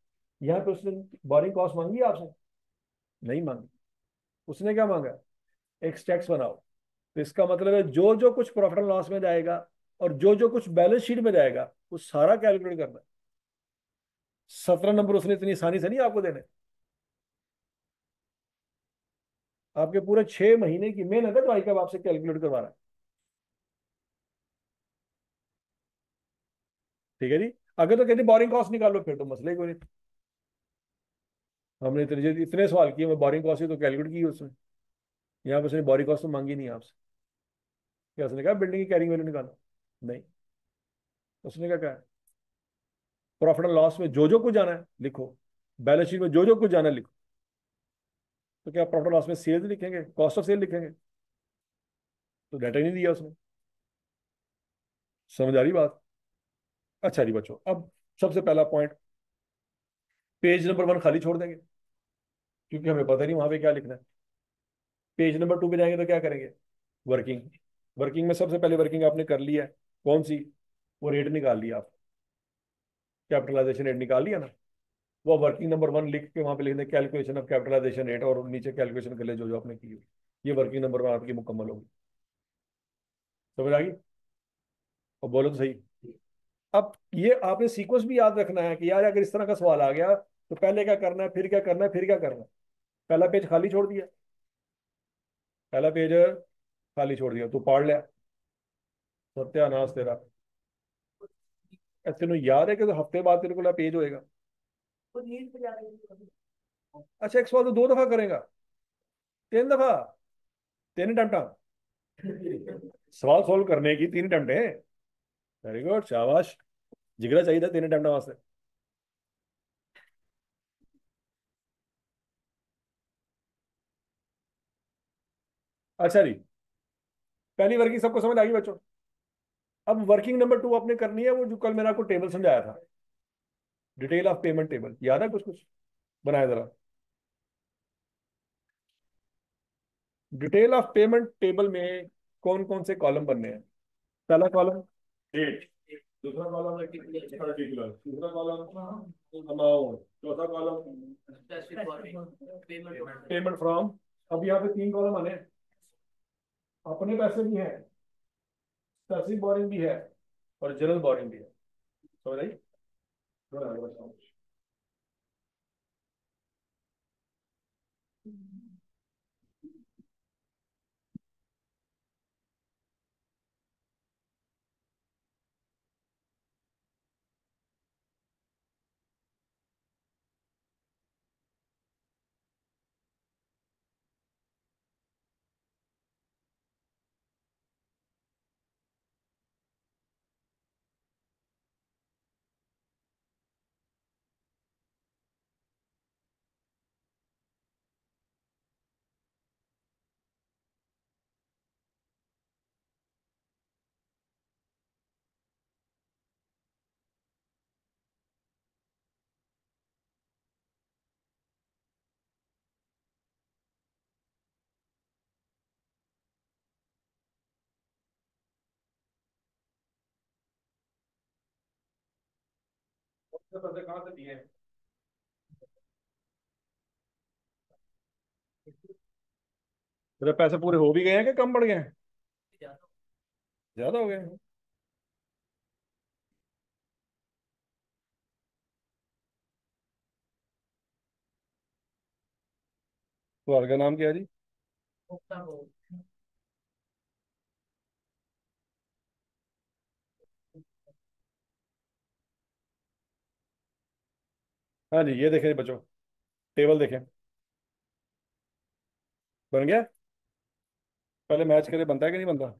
S1: यहाँ पे उसने बोरिंग कॉस्ट मांगी है आपसे? नहीं मांगी। उसने क्या मांगा? एक टैक्स बनाओ। तो इसका मतलब है जो जो कुछ प्रॉफिट एंड लॉस में जाएगा और जो जो कुछ बैलेंस शीट में जाएगा वो सारा कैलकुलेट करना है। 17 नंबर उसने इतनी आसानी से नहीं आपको देने। आपके पूरे 6 महीने की मेहनत है जो आई आपसे कैलकुलेट करवा रहा है। ठीक है जी। अगर तो कहते बोरिंग कॉस्ट निकालो, फिर तो मसले कोई नहीं। हमने इतने इतने सवाल किए, मैं बोरिंग कॉस्ट ही तो कैलकुलेट की उसने। यहाँ पर उसने बोरिंग कॉस्ट तो मांगी नहीं आपसे। क्या उसने कहा बिल्डिंग की कैरिंग वैल्यू निकालो? नहीं। उसने क्या कहा? प्रॉफिट एंड लॉस में जो जो कुछ जाना है लिखो, बैलेंस शीट में जो जो कुछ जाना है लिखो। तो क्या प्रॉफिट लॉस में सेल्स लिखेंगे, कॉस्ट ऑफ सेल लिखेंगे? तो डाटा ही नहीं दिया उसने। समझ आ रही बात? अच्छा जी बच्चों, अब सबसे पहला पॉइंट, पेज नंबर 1 खाली छोड़ देंगे, क्योंकि हमें पता नहीं वहां पे क्या लिखना है। पेज नंबर 2 पे जाएंगे तो क्या करेंगे? वर्किंग। वर्किंग में सबसे पहले वर्किंग आपने कर लिया है। कौन सी? वो रेट निकाल लिया आप, कैपिटलाइजेशन रेट निकाल लिया ना। वो वर्किंग नंबर 1 लिख के वहां पे लिख दें कैलकुलेशन ऑफ कैपिटलाइजेशन रेट, और नीचे कैलकुलेशन कर ले जो जो आपने की हुई। ये वर्किंग नंबर 1 आपकी मुकम्मल होगी। समझ आ गई? और बोलो तो सही। अब ये आपने सीक्वेंस भी याद रखना है कि यार अगर इस तरह का सवाल आ गया तो पहले क्या करना है, फिर क्या करना है, फिर क्या करना है। पहला पेज खाली छोड़ दिया, पहला पेज खाली छोड़ दिया, तू पढ़ लिया। सत्यानाश तेरा। तेन याद है कि तो हफ्ते बाद तेरे को पेज होएगा? अच्छा, एक सवाल तो 2 दफा करेगा? 3 दफा? 3 अटेम्प्ट? सवाल सोल्व करने की 3 अटेम्प्ट है? वेरी गुड, शाबाश। जिगरा चाहिए था 3 अटेम्प्ट वास्ते। अच्छा जी, पहली वर्किंग सबको समझ आ गई बच्चों? अब वर्किंग नंबर 2 आपने करनी है, वो जो कल मैंने आपको टेबल समझाया था, डिटेल ऑफ पेमेंट टेबल। याद है? कुछ कुछ बनाया जरा। डिटेल ऑफ पेमेंट टेबल में कौन कौन से कॉलम बनने हैं? पहला कॉलम डेट, दूसरा कॉलम पर्टिकुलर, तीसरा कॉलम अमाउंट, चौथा कॉलम
S2: पेमेंट
S1: पेमेंट फ्रॉम। अब यहाँ पे 3 कॉलम आने हैं। अपने पैसे भी हैं, पैसिव बोरिंग भी है, और जनरल बोरिंग भी है। समझ आई? थोड़ा आगे बढ़ता हूँ। पैसे कहाँ से दिए हैं? तेरे पैसे पूरे हो भी गए हैं कि कम पड़ गए हैं? ज्यादा हो गए हैं। तो का नाम क्या है जी? हाँ जी, ये देखें बच्चों, टेबल देखें। बन गया? पहले मैच करे बनता है कि नहीं बनता?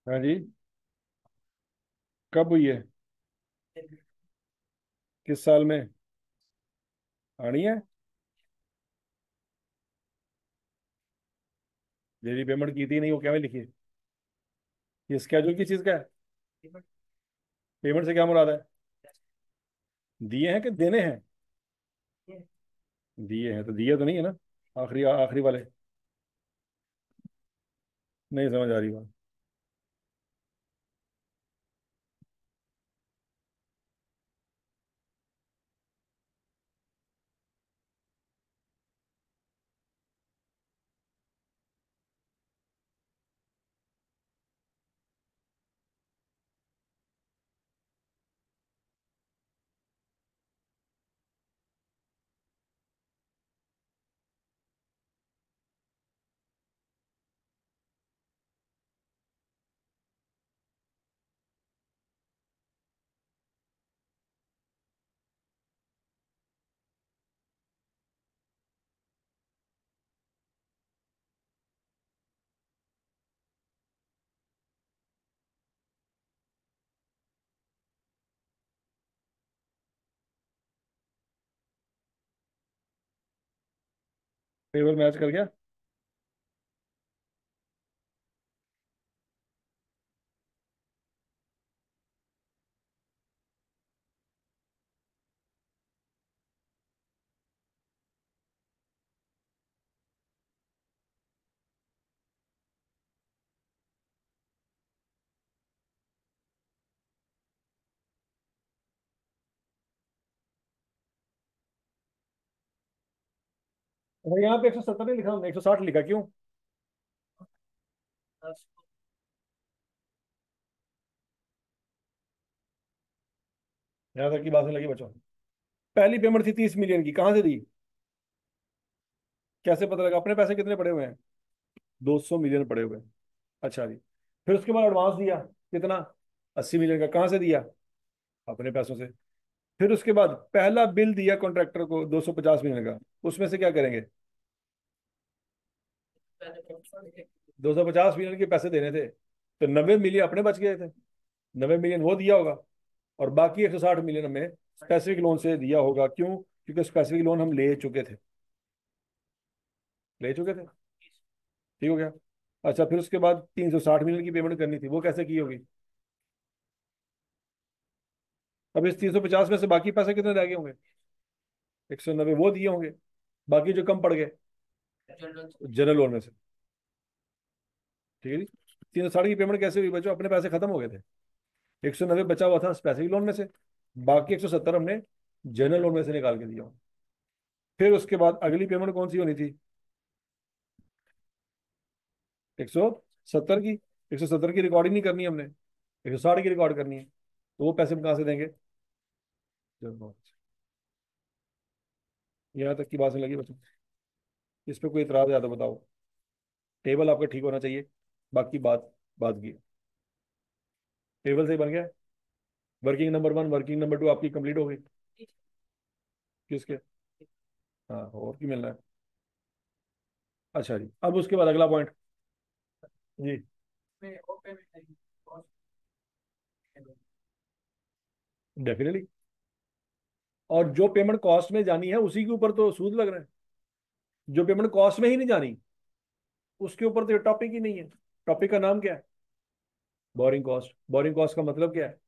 S1: हाँ जी। कब हुई है? किस साल में? आनी है? मेरी पेमेंट की थी नहीं, वो क्या में लिखी? ये स्केड्यूल की चीज क्या है? पेमेंट से क्या मुराद है? दिए हैं कि देने हैं? दिए हैं तो दिए तो नहीं है ना, आखिरी आखिरी वाले। नहीं समझ आ रही बात। टेबल मैच कर गया। अरे यहाँ पे 170 नहीं लिखा हमने, 160 लिखा, क्यों? यहाँ तक की बात नहीं लगी बच्चों। पहली पेमेंट थी 30 मिलियन की, कहाँ से दी? कैसे पता लगा? अपने पैसे कितने पड़े हुए हैं? 200 मिलियन पड़े हुए हैं। अच्छा जी। फिर उसके बाद एडवांस दिया, कितना? 80 मिलियन का, कहाँ से दिया? अपने पैसों से। फिर उसके बाद पहला बिल दिया कॉन्ट्रैक्टर को 250 मिलियन का, उसमें से क्या करेंगे? 250 मिलियन के पैसे देने थे, तो 90 मिलियन अपने बच गए थे, 90 मिलियन वो दिया होगा, और बाकी 160 मिलियन हमें स्पेसिफिक लोन से दिया होगा। क्यों? क्योंकि स्पेसिफिक लोन हम ले चुके थे, ले चुके थे। ठीक हो गया। अच्छा, फिर उसके बाद 360 मिलियन की पेमेंट करनी थी, वो कैसे की होगी? अब इस 350 में से बाकी पैसे कितने रह गए होंगे? 190 वो दिए होंगे, बाकी जो कम पड़ गए जनरल लोन में से। ठीक है जी। 360 की पेमेंट कैसे हुई बच्चों? अपने पैसे खत्म हो गए थे, 190 बचा हुआ था स्पेसिफिक लोन में से, बाकी 170 हमने जनरल लोन में से निकाल के दिया। फिर उसके बाद अगली पेमेंट कौन सी होनी थी? 170 की। 170 की रिकॉर्ड ही नहीं करनी हमने, 160 की रिकॉर्ड करनी है, तो वो पैसे हम कहाँ से देंगे? चलो, यहाँ तक की बात नहीं लगी बच्चों? इस पे कोई इतराज है तो बताओ। टेबल आपका ठीक होना चाहिए, बाकी बात बात की। टेबल से ही बन गया। वर्किंग नंबर 1, वर्किंग नंबर 2 आपकी कंप्लीट हो गई। किसके? हाँ, और की मिलना है। अच्छा जी, अब उसके बाद अगला पॉइंट जी। डेफिनेटली। और जो पेमेंट कॉस्ट में जानी है उसी के ऊपर तो सूद लग रहा है। जो पेमेंट कॉस्ट में ही नहीं जानी, उसके ऊपर तो टॉपिक ही नहीं है। टॉपिक का नाम क्या है? Borrowing cost. बोरिंग कॉस्ट का मतलब क्या है?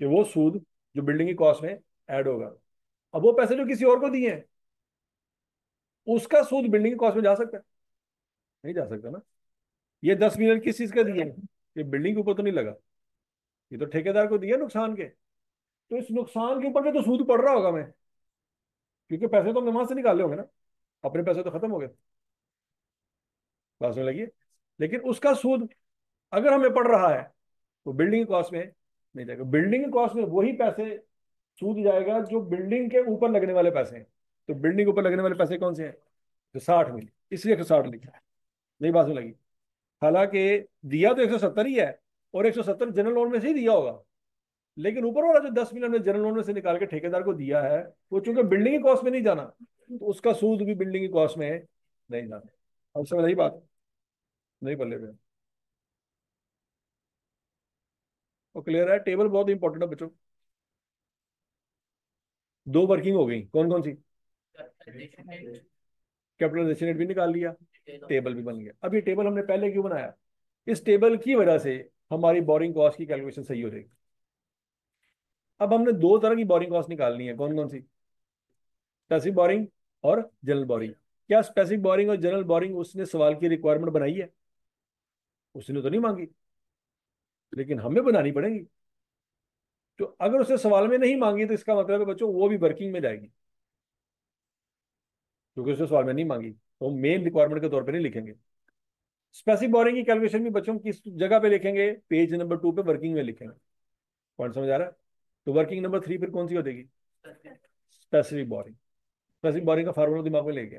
S1: कि वो सूद जो बिल्डिंग की कॉस्ट में ऐड होगा। अब वो पैसे जो किसी और को दिए हैं, उसका सूद बिल्डिंग की कॉस्ट में जा सकता है? नहीं जा सकता ना। ये 10 मिलियन किस चीज का दिए हैं? ये बिल्डिंग के ऊपर तो नहीं लगा, ये तो ठेकेदार को दिया नुकसान के। तो इस नुकसान के ऊपर भी तो सूद पड़ रहा होगा मैं, क्योंकि पैसे तो हमने वहां से निकाले होंगे ना, अपने पैसे तो खत्म हो गए। बात में लगी है? लेकिन उसका सूद अगर हमें पड़ रहा है तो बिल्डिंग कॉस्ट में नहीं जाएगा। बिल्डिंग कॉस्ट में वही पैसे सूद जाएगा जो बिल्डिंग के ऊपर लगने वाले पैसे हैं। तो बिल्डिंग के ऊपर लगने वाले पैसे कौन से हैं? तो 60 मिलियन, इसलिए 160 लिखा है। नहीं बात में लगी? हालांकि दिया तो 170 ही है, और 170 जनरल लोन में से ही दिया होगा, लेकिन ऊपर वाला जो 10 मिलियन में जनरल लोन में से निकाल के ठेकेदार को दिया है, वो चूंकि बिल्डिंग की कॉस्ट में नहीं जाना, तो उसका सूद भी बिल्डिंग की कॉस्ट में नहीं जाना। अब समझ आई बात? नहीं पल्ले पे। वो क्लियर है? टेबल बहुत इंपॉर्टेंट है बच्चों। दो वर्किंग हो गई, कौन कौन सी? कैपिटलाइजेशन रेट भी निकाल लिया, टेबल भी बन गया। अब ये टेबल हमने पहले क्यों बनाया? इस टेबल की वजह से हमारी बोरिंग कॉस्ट की कैलकुलेशन सही हो जाएगी। अब हमने दो तरह की बोरिंग कॉस्ट निकालनी है, कौन कौन सी? स्पेसिफिक बोरिंग और जनरल बोरिंग। क्या स्पेसिफिक बोरिंग और जनरल बोरिंग उसने सवाल की रिक्वायरमेंट बनाई है? उसने तो नहीं मांगी, लेकिन हमें बनानी पड़ेगी। तो अगर उसने सवाल में नहीं मांगी तो इसका मतलब है बच्चों वो भी वर्किंग में जाएगी, क्योंकि उसने सवाल में नहीं मांगी तो हम मेन रिक्वायरमेंट के तौर पे नहीं लिखेंगे। स्पेसिफिक बोरिंग की कैलकुलेशन भी बच्चों किस जगह पे लिखेंगे? पेज नंबर 2 पे वर्किंग में लिखेंगे। पॉइंट समझ आ रहा है? तो वर्किंग नंबर 3 फिर कौन सी हो जाएगी? Specific boring. स्पेसिफिक बोरिंग का फार्मूला दिमाग में लेके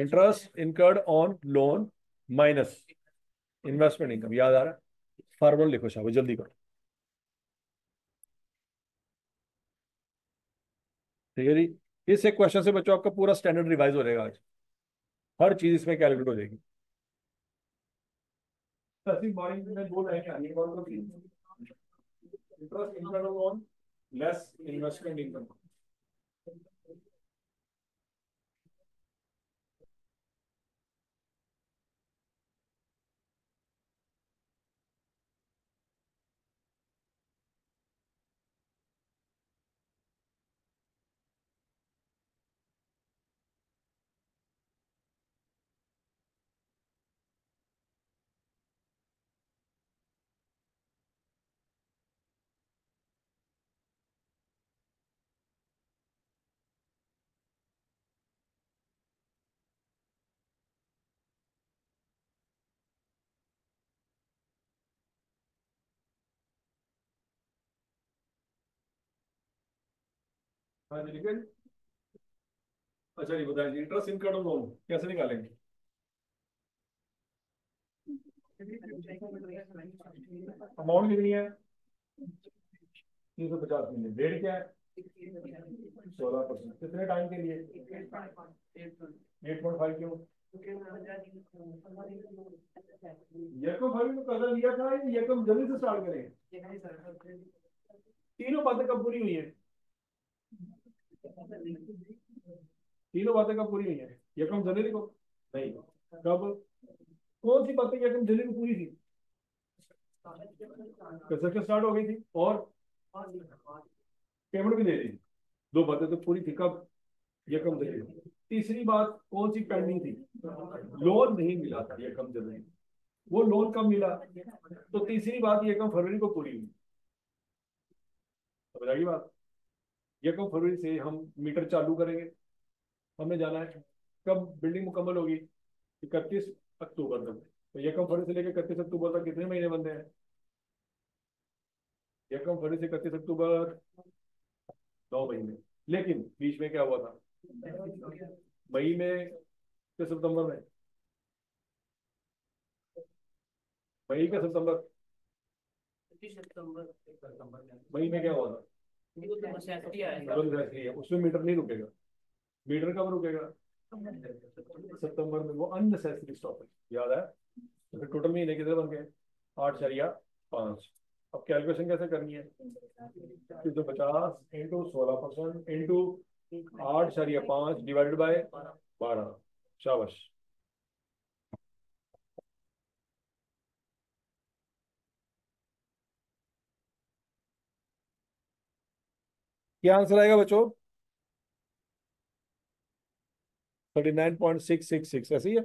S1: interest incurred on loan minus investment income. याद आ रहा है? फार्मूला लिखो शाबाश, जल्दी करो। ठीक है जी। इस एक क्वेश्चन से बच्चों आपका पूरा स्टैंडर्ड रिवाइज हो जाएगा आज। हर चीज इसमें कैलकुलेट हो जाएगी। स्पेसिफिक बोरिंग में दो लाइनें आनी है, कौन कौन सी? Interest incurred on loan less investment income. हाँ जी लिखिए। अच्छा जी बताइए, इंटरेस्ट इनकर्ड ऑन लोन कैसे निकालेंगे? अमाउंट कितनी है? 350 मिलियन। रेट क्या है? 16%। कितने टाइम के लिए? 8.5। क्यों? यकम फरवरी को कर्जा लिया था या यकम जनवरी से स्टार्ट करें? तीनों बातें कब पूरी हुई है? तीनों बातें कब पूरी हुई है? यकम जनवरी को? नहीं। कब? कौन सी बातें यकम जनवरी को पूरी थी? कंस्ट्रक्शन स्टार्ट हो गई थी और पेमेंट भी दे दी। दो बातें तो पूरी थी। कब? यकम जनवरी। तीसरी बात कौन सी पेंडिंग थी? लोन नहीं मिला था यकम जनवरी। वो लोन कब मिला? तो तीसरी बात यकम फरवरी को पूरी हुई। समझ आ गई बात? यकम फरवरी से हम मीटर चालू करेंगे। हमें जाना है कब बिल्डिंग मुकम्मल होगी? 31 अक्टूबर तक। तो यकम फरवरी से लेकर 31 अक्टूबर तक कितने महीने बनते हैं? यकम फरवरी से 31 अक्टूबर 9 महीने। लेकिन बीच में क्या हुआ था? मई में के सितंबर में? मई के सितंबर? मई में क्या हुआ था? तुरंत फैसली है, उसमें मीटर नहीं रुकेगा। मीटर कब रुकेगा? सितंबर में। वो अननेसेसरी स्टॉप है, याद है? तो फिर टोटल महीने कितने बन गए? 8.5। अब कैलकुलेशन कैसे करनी है? 350 × 16% इंटू 8.5 डिवाइडेड बाय 12। शाबाश। क्या आंसर आएगा बच्चों? 39.666 ऐसे ही है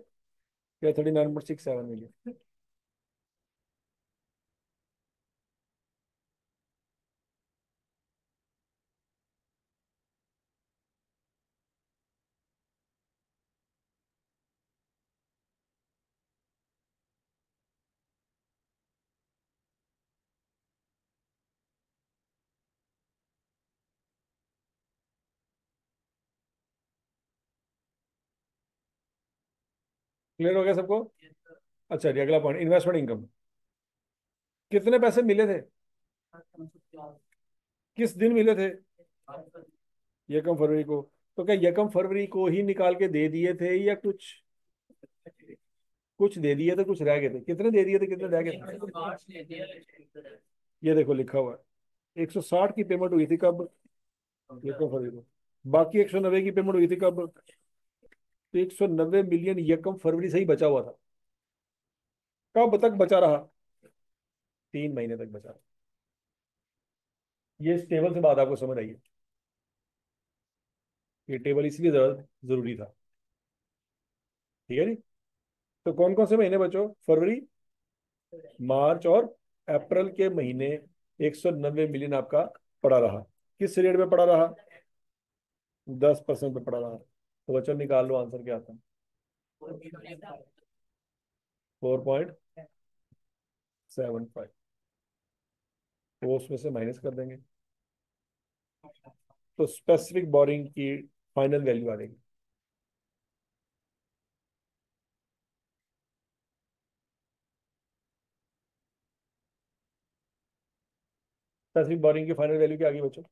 S1: या 39.67 मिलियन? क्लियर हो गया सबको? अच्छा जी, अगला पॉइंट इन्वेस्टमेंट इनकम। कितने पैसे मिले थे? किस दिन मिले थे? यकम फरवरी को। तो क्या यकम फरवरी को ही निकाल के दे दिए थे या कुछ कुछ दे दिए थे, कुछ रह गए थे? कितने दे दिए थे, कितने रह गए थे? ये देखो लिखा हुआ है 160 की पेमेंट हुई थी कब? यकम फरवरी को। बाकी 190 की पेमेंट हुई थी कब? तो 190 मिलियन यकम फरवरी से ही बचा हुआ था। कब तक बचा रहा? 3 महीने तक बचा रहा। ये इस टेबल से बात आपको समझ आई है? ये टेबल इसलिए जरूरी था। ठीक है जी। तो कौन कौन से महीने बचो? फरवरी, मार्च और अप्रैल के महीने 190 मिलियन आपका पड़ा रहा। किस रेट में पड़ा रहा? 10% पे पड़ा रहा। तो बच्चों निकाल लो आंसर क्या आता है। 4.75। वो उसमें से माइनस कर देंगे तो स्पेसिफिक बोरिंग की फाइनल वैल्यू आ जाएगी। स्पेसिफिक बोरिंग की फाइनल वैल्यू क्या आ गई बच्चों?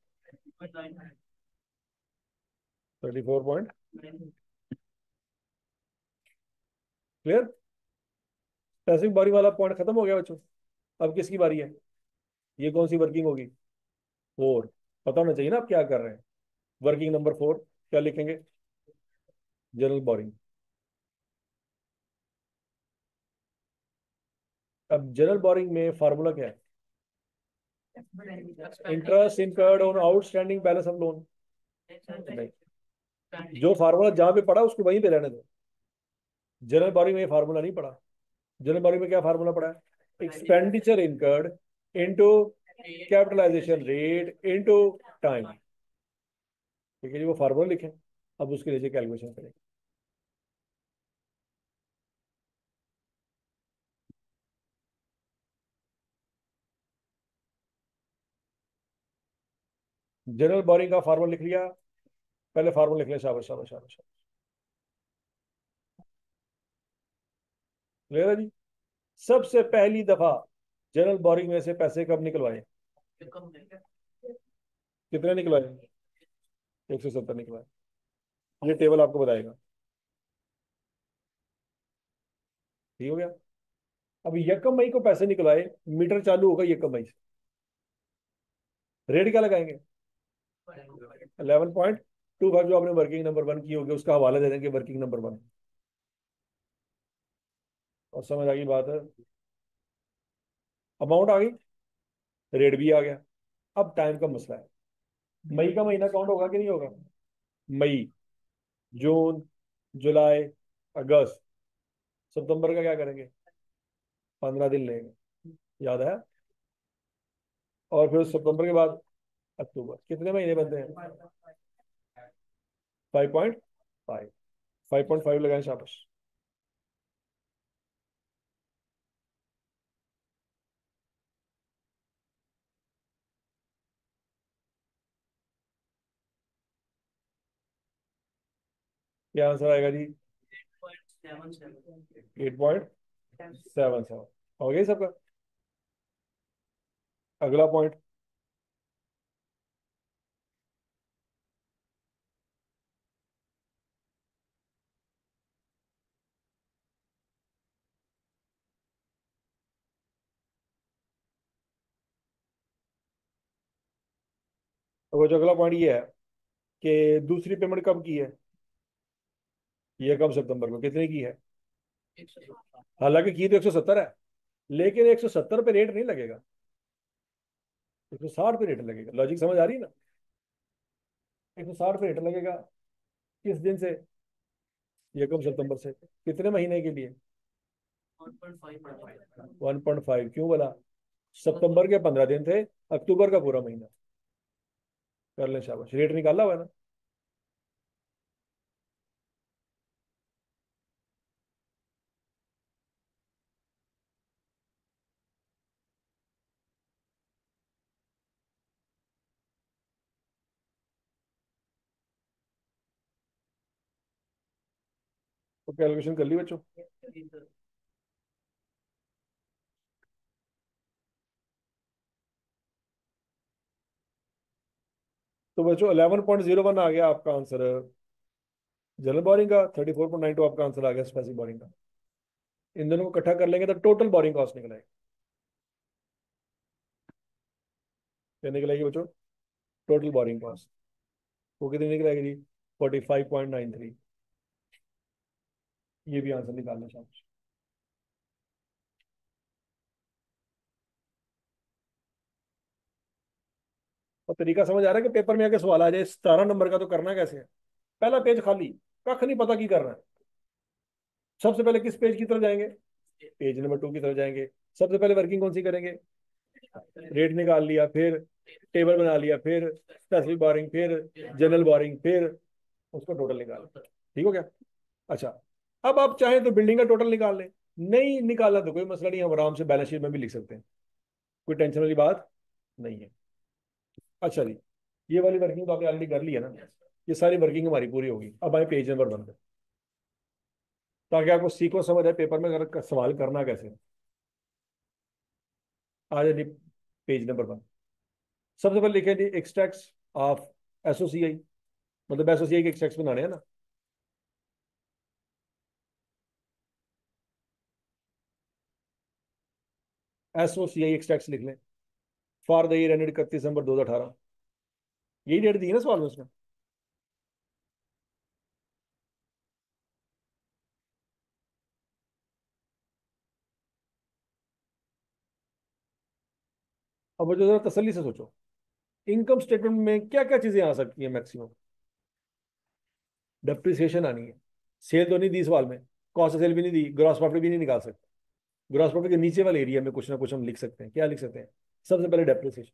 S1: 34 पॉइंट। क्लियर? स्पेसिफिक बोरिंग वाला पॉइंट खत्म हो गया बच्चों। अब किसकी बारी है? ये कौन सी वर्किंग होगी? 4। पता होना चाहिए ना आप क्या कर रहे हैं। वर्किंग नंबर 4 क्या लिखेंगे? General boring. अब जनरल बोरिंग में फार्मूला क्या है? Interest incurred on outstanding balance of loan. नहीं, जो फार्मूला जहां पे पड़ा उसको वहीं पे रहने दो। जनरल बोरिंग में फार्मूला नहीं पड़ा। जनरल बोरिंग में क्या फार्मूला पड़ा है? Expenditure incurred into capitalisation rate into time. ठीक है जी, वो फार्मूला लिखें। अब उसके नीचे कैलकुलेशन करें। जनरल बोरिंग का फार्मूला लिख लिया? पहले फार्मूला लिख लिया। शाबाश शाबाश शाबाश। क्लियर है जी? सबसे पहली दफा जनरल बोरिंग में से पैसे कब निकलवाए? कितने निकलवाए? 170 निकलवाए। ये टेबल आपको बताएगा। ठीक हो गया। अब यकम मई को पैसे निकलवाए। मीटर चालू होगा यकम मई से। रेट क्या लगाएंगे? 11.25 जो आपने वर्किंग नंबर 1 की होगी उसका हवाला दे देंगे वर्किंग नंबर 1। और समझ आ गई बात है? अमाउंट आ गई, रेट भी आ गया। अब टाइम का मसला है। मई का महीना काउंट होगा कि नहीं होगा? मई, जून, जुलाई, अगस्त, सितंबर का क्या करेंगे? 15 दिन लेंगे। याद है? और फिर सितंबर के बाद अक्टूबर। कितने महीने बनते हैं? 5.5। 5.5 लगाएं। शाबाश। क्या आंसर आएगा जी? 8.77 हो गया सबका। अगला पॉइंट। तो वो जो अगला पॉइंट ये है कि दूसरी पेमेंट कब की है? ये कब? सितंबर को। कितने की है? हालांकि की तो 170 है, लेकिन 170 पे रेट नहीं लगेगा। 160 पे रेट लगेगा। लॉजिक समझ आ रही है ना? 160 पे रेट लगेगा। किस दिन से? ये कब? सितंबर से। कितने महीने के लिए? 1.5। क्यों बोला? सितंबर के 15 दिन थे, अक्टूबर का पूरा महीना। कर ले शाबाश। रेट निकाला हुआ है ना? तो कैलकुलेशन कर ली बच्चों? तो बच्चों 11.01 आ गया आपका आंसर जनरल बोरिंग का। 34.92 आपका आंसर आ गया स्पेसिफिक बोरिंग का। इन दोनों को इकट्ठा कर लेंगे तो टोटल बोरिंग कॉस्ट निकलेगा। क्या निकलेगी बच्चों? टोटल बोरिंग कॉस्ट वो कितनी निकलेगी जी? 45.93। ये भी आंसर निकालना चाहिए। और तरीका समझ आ रहा है कि पेपर में आके सवाल आ जाए 17 नंबर का, तो करना कैसे है। पहला पेज खाली, कख नहीं पता की कर रहा है। सबसे पहले किस पेज की तरफ जाएंगे, पेज नंबर 2 की तरफ जाएंगे। सबसे पहले वर्किंग कौन सी करेंगे, रेट निकाल लिया, फिर टेबल बना लिया, फिर स्पेसिफिक बोरिंग, फिर जनरल बोरिंग, फिर उसको टोटल निकाल। ठीक हो गया। अच्छा, अब आप चाहें तो बिल्डिंग का टोटल निकाल लें, नहीं निकालना तो कोई मसला नहीं, हम आराम से बैलेंस शीट में भी लिख सकते हैं, कोई टेंशन वाली बात नहीं है। अच्छा जी, ये वाली वर्किंग तो आपने ऑलरेडी कर ली है ना, ये सारी वर्किंग हमारी पूरी होगी। अब आए पेज नंबर 1 पे, ताकि आपको सीखो समझ आए पेपर में अगर सवाल करना कैसे है। आ जाए पेज नंबर 1। सबसे पहले लिखे जी एक्सट्रैक्ट्स ऑफ एसओसीआई, मतलब एसओसीआई के एक्सट्रैक्ट्स बनाने हैं ना। एसओसीआई एक्सट्रैक्ट्स लिख लें फॉर द ईयर एंडेड 31 दिसंबर 2018। यही डेट दी है ना सवाल में उसमें। अब वो जो जरा तसल्ली से सोचो, इनकम स्टेटमेंट में क्या क्या चीजें आ सकती हैं मैक्सिमम। डेप्रिसिएशन आनी है, सेल तो नहीं दी सवाल में, कॉस्ट सेल भी नहीं दी, ग्रॉस प्रॉफिट भी नहीं निकाल सकते। ग्रॉस प्रॉफिट के नीचे वाले एरिया में कुछ ना कुछ हम लिख सकते हैं, क्या लिख सकते हैं। सबसे पहले डेप्रिसिएशन,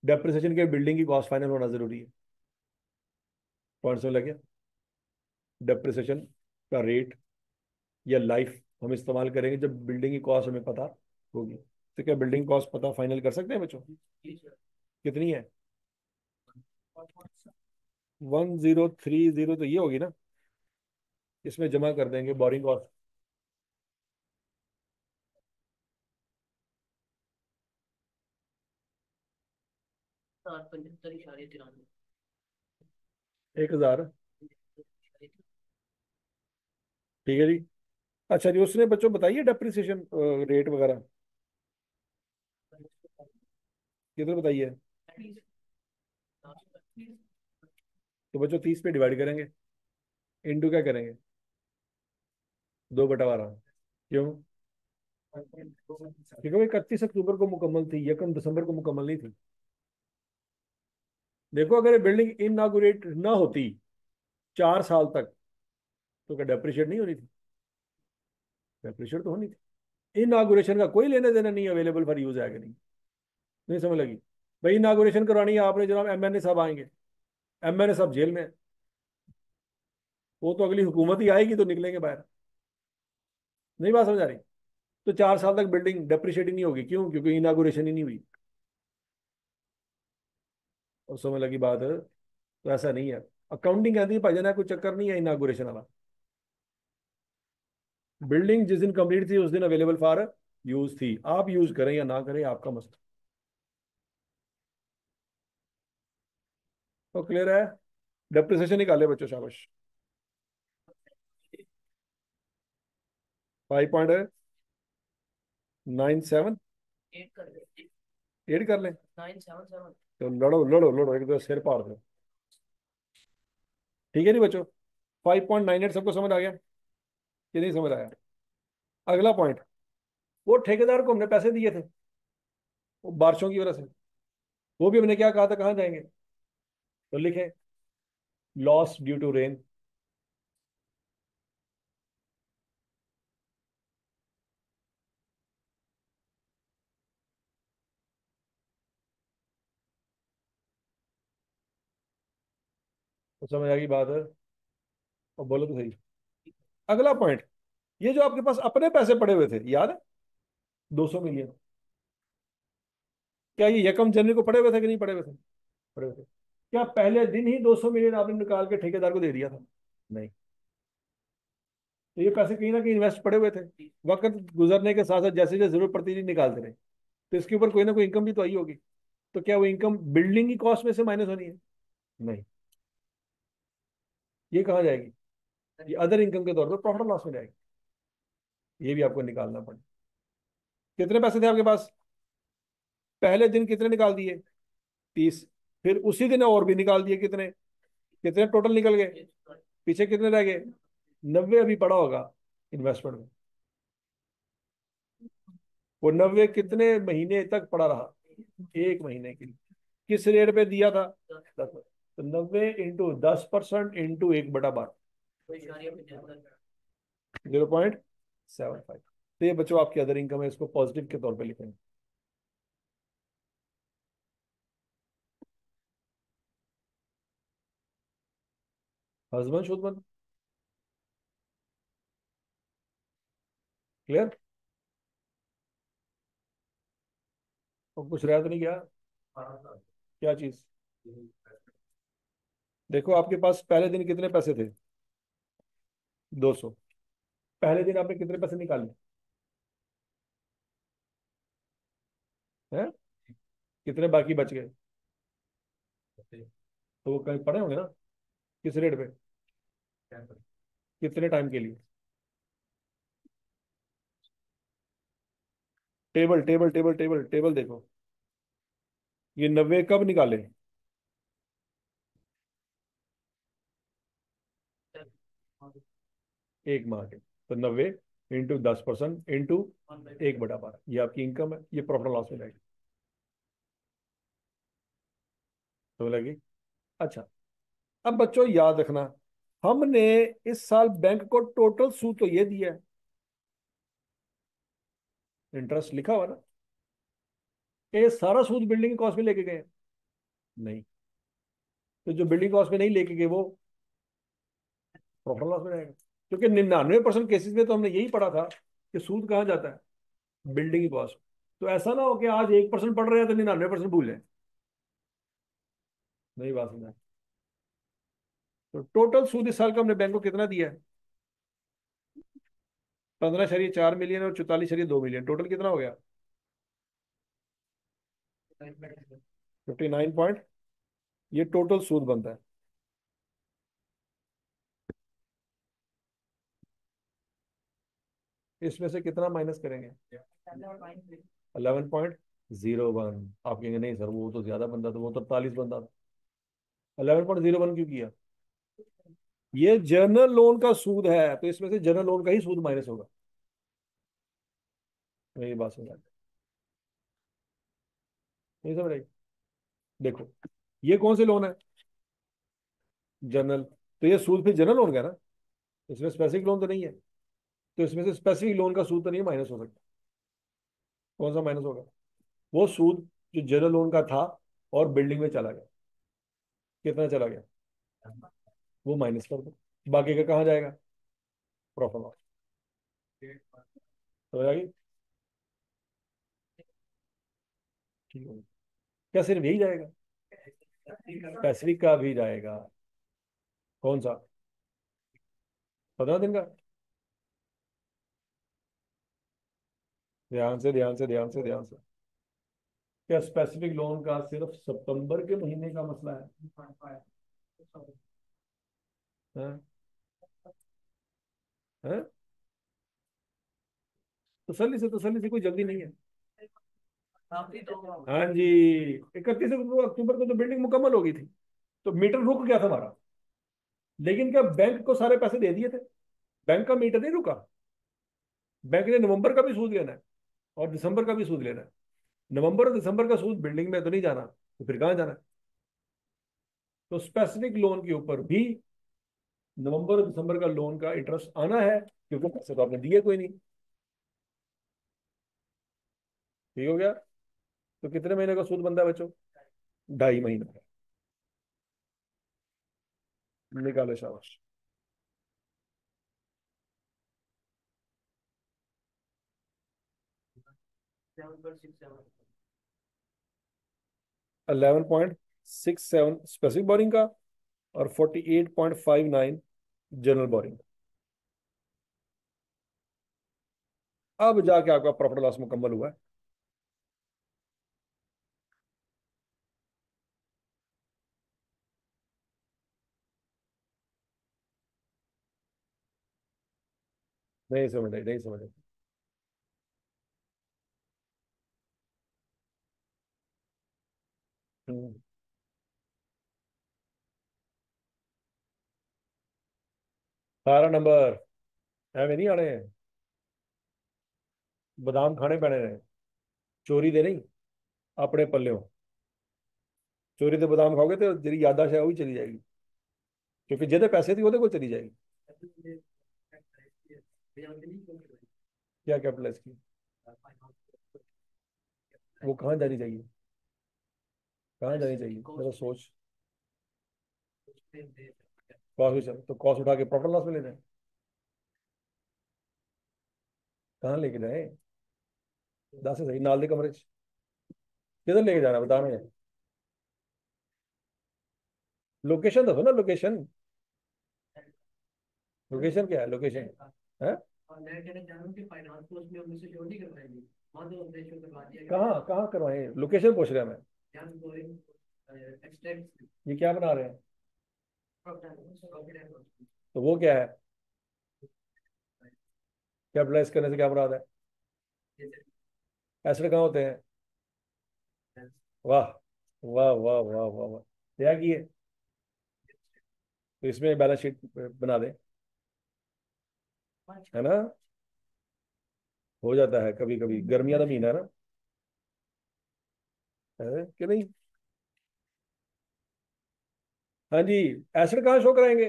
S1: डेप्रिसिएशन के बिल्डिंग की कॉस्ट फाइनल होना जरूरी है। पॉइंट समझ लगे। डेप्रिसिएशन का रेट या लाइफ हम इस्तेमाल करेंगे जब बिल्डिंग की कॉस्ट हमें पता होगी। तो क्या बिल्डिंग कॉस्ट पता फाइनल कर सकते हैं बच्चों, कितनी है। 1030 तो ये होगी ना, इसमें जमा कर देंगे बोरिंग कॉस्ट।
S2: 75.93।
S1: 1000। ठीक है जी। अच्छा जी, उसने बच्चों बताइए डेप्रिसिएशन रेट वगैरह किधर बताइए। तो बच्चों 30 पे डिवाइड करेंगे, इंटू क्या करेंगे, 2/12। क्यों, क्योंकि वो 31 अक्टूबर को मुकम्मल थी, 1 दिसंबर को मुकम्मल नहीं थी। देखो अगर ये बिल्डिंग इनॉग्रेट ना होती 4 साल तक, तो क्या डेप्रिशिएट नहीं होनी थी, डेप्रिशिएट तो होनी थी। इनॉग्रेशन का कोई लेने देना नहीं, अवेलेबल फॉर यूज है कि नहीं। नहीं समझ लगी। भाई इनॉग्रेशन करवानी है आपने, जनाब एमएनए साहब आएंगे, एमएनए साहब जेल में है, वो तो अगली हुकूमत ही आएगी तो निकलेंगे बाहर। नहीं बात समझ आ रही। तो 4 साल तक बिल्डिंग डेप्रिशिएट ही नहीं होगी, क्यों, क्योंकि इनॉग्रेशन ही नहीं हुई। और समझ लगी बात। तो ऐसा नहीं है, अकाउंटिंग कहती है भाईजान कोई चक्कर नहीं है इनॉग्रेशन वाला। बिल्डिंग जिस दिन कंप्लीट थी उस दिन अवेलेबल फॉर यूज थी, आप यूज करें या ना करें आपका मसला। तो क्लियर है। डेप्रिसिएशन निकाले बच्चों, शाबाश। 5.97।
S2: 8 कर
S1: 8 कर लें।
S2: 977।
S1: तो लड़ो लड़ो लड़ो, एक दो सिर पाड़ दो। ठीक है नहीं बच्चों, 5.98 सबको समझ आ गया कि नहीं समझ आया। अगला पॉइंट, वो ठेकेदार को हमने पैसे दिए थे वो बारिशों की वजह से, वो भी हमने क्या कहा था, कहाँ जाएंगे। तो लिखे लॉस ड्यू टू रेन। तो समझ आ गई बात है। और बोलो तो सही। अगला पॉइंट, ये जो आपके पास अपने पैसे पड़े हुए थे याद है, 200 मिलियन, क्या ये यकम जनवरी को पड़े हुए थे कि नहीं पड़े हुए थे, पड़े हुए थे। क्या पहले दिन ही 200 मिलियन आपने निकाल के ठेकेदार को दे दिया था, नहीं। तो ये पैसे कहीं ना कहीं इन्वेस्ट पड़े हुए थे, वक्त गुजरने के साथ साथ जैसे जैसे जरूरत पड़ती थी निकालते रहे, तो इसके ऊपर कोई ना कोई इनकम भी तो आई होगी। तो क्या वो इनकम बिल्डिंग की कॉस्ट में से माइनस होनी है, नहीं। ये कहाँ जाएगी, ये अदर इनकम के तौर पर प्रॉफिट लॉस में जाएगी। ये भी आपको निकालना पड़े। कितने पैसे थे आपके पास, पहले दिन कितने निकाल दिए, 30। फिर उसी दिन और भी निकाल दिए कितने, कितने टोटल निकल गए, पीछे कितने रह गए, 90 अभी पड़ा होगा इन्वेस्टमेंट में। वो 90 कितने महीने तक पड़ा रहा? 1 महीने के लिए। किस रेट पे दिया था? 10। तो 90 × 10% इंटू 1/12।
S2: कोई इशारे पे चलता है।
S1: 0.75। तो ये बच्चों आपकी अदर इनकम है, इसको पॉजिटिव के तौर पे लिखेंगे। हस्बैंड शुद्धमन। क्लियर? और कुछ रह तो नहीं गया? क्या चीज? देखो आपके पास पहले दिन कितने पैसे थे? 200। पहले दिन आपने कितने पैसे निकाले हैं? कितने बाकी बच गए? तो वो कहीं पड़े होंगे ना? किस रेट पे? कितने टाइम के लिए? Table table table table table देखो। ये 90 कब निकाले? 1 माह के। तो 90 इंटू 10% इंटू 1/12, ये आपकी इनकम है, ये प्रॉफिट लॉस में जाएगी। तो लगी। अच्छा। अब बच्चों याद रखना, हमने इस साल बैंक को टोटल सूद तो ये दिया है, इंटरेस्ट लिखा हुआ ना। ये सारा सूद बिल्डिंग कॉस्ट में लेके गए? नहीं। तो जो बिल्डिंग कॉस्ट में नहीं लेके गए वो प्रॉफिट लॉस में जाएगा। क्योंकि 99% केसेस में तो हमने यही पढ़ा था कि सूद कहाँ जाता है? Building cost. तो ऐसा ना हो कि आज 1% पढ़ रहे हैं तो 99% भूल जाए। नहीं बात समझा? तो टोटल सूद इस साल का हमने बैंक को कितना दिया है? 15.4 मिलियन और 44.2 मिलियन, टोटल कितना हो गया? 59 पॉइंट। ये टोटल सूद बनता है। इसमें से कितना माइनस करेंगे? 11.01। आप कहेंगे नहीं सर वो तो ज्यादा बनता था, वो तो 43 बनता था। 11.01 क्यों किया? ये जर्नल लोन का सूद है, तो इसमें से जर्नल लोन का ही सूद माइनस होगा। मेरी बात समझ नहीं समझ रही? देखो, ये कौन से लोन है? जनरल। तो ये सूद फिर जनरल लोन का है ना, इसमें स्पेसिफिक लोन तो नहीं है। तो इसमें से स्पेसिफिक लोन का सूद तो नहीं माइनस हो सकता। कौन सा माइनस होगा? वो सूद जो जनरल लोन का था और बिल्डिंग में चला गया। कितना चला गया? वो माइनस कर दो। बाकी का कहाँ जाएगा? Profit loss. तो हो जाएगी। ठीक है। क्या सिर्फ यही जाएगा? पैसिफिक का भी जाएगा। कौन सा? 15 दिन का? ध्यान से ध्यान से ध्यान से ध्यान से। क्या स्पेसिफिक लोन का सिर्फ सितंबर के महीने का मसला है? हैं? हैं? तसल्ली से, कोई जल्दी नहीं है।
S2: काफी तो
S1: हाँ जी। 31 अक्टूबर को तो बिल्डिंग मुकम्मल हो गई थी। तो मीटर रुक गया था हमारा। लेकिन क्या बैंक को सारे पैसे दे दिए थे? बैंक का मीटर नहीं रुका। बैंक ने नवंबर का भी सूद लेना है और दिसंबर का भी सूद लेना है। नवंबर और दिसंबर का सूद बिल्डिंग में तो नहीं जाना, तो फिर कहाँ जाना है? तो स्पेसिफिक लोन के ऊपर भी नवंबर और दिसंबर का लोन का इंटरेस्ट आना है, क्योंकि पैसे तो आपने दिए कोई नहीं। ठीक हो गया? तो कितने महीने का सूद बनता है बच्चों? 2.5 महीने का। निकालो शाबाश।
S2: 7.67।
S1: 11.67 स्पेसिफिक बोरिंग का और 48.59 जनरल बोरिंग। अब जाके आपका प्रॉफिट लॉस मुकम्मल हुआ है। नहीं समझ रही, नहीं समझ रही। हम्म। 18 नंबर ਐਵੇਂ नहीं आने, बादाम खाने पैने ने, चोरी दे नहीं, अपने पल्लियों। चोरी दे बादाम खाओगे तो तेरी याददाश्त है वो ही चली जाएगी, क्योंकि जिहदे पैसे थी वो को चली जाएगी। क्या कैपिटलाइज की? वो कहाँ जानी चाहिए? कहाँ जानी चाहिए मेरा सोच। कॉस्ट भी चल तो कॉस्ट उठा के प्रॉफिट लॉस में ले जाए। कहाँ लेके जाए? दस से सही नाल दे कमरे च किधर लेके जाना बता मैं। लोकेशन दसो ना, लोकेशन। लोकेशन क्या है, लोकेशन है? कहाँ कहाँ करवाए, लोकेशन पूछ रहा मैं। ये क्या बना रहे हैं? तो वो क्या है? कैपिटलाइज करने से क्या मुराद है? एसिड कहाँ होते हैं? वाह वाह वाह वाह वाह वाह, क्या किए। तो इसमें बैलेंस शीट बना दे, है ना। हो जाता है कभी कभी, गर्मियां का महीना है ना, है कि नहीं। हाँ जी। एसिड कहाँ शो कराएंगे?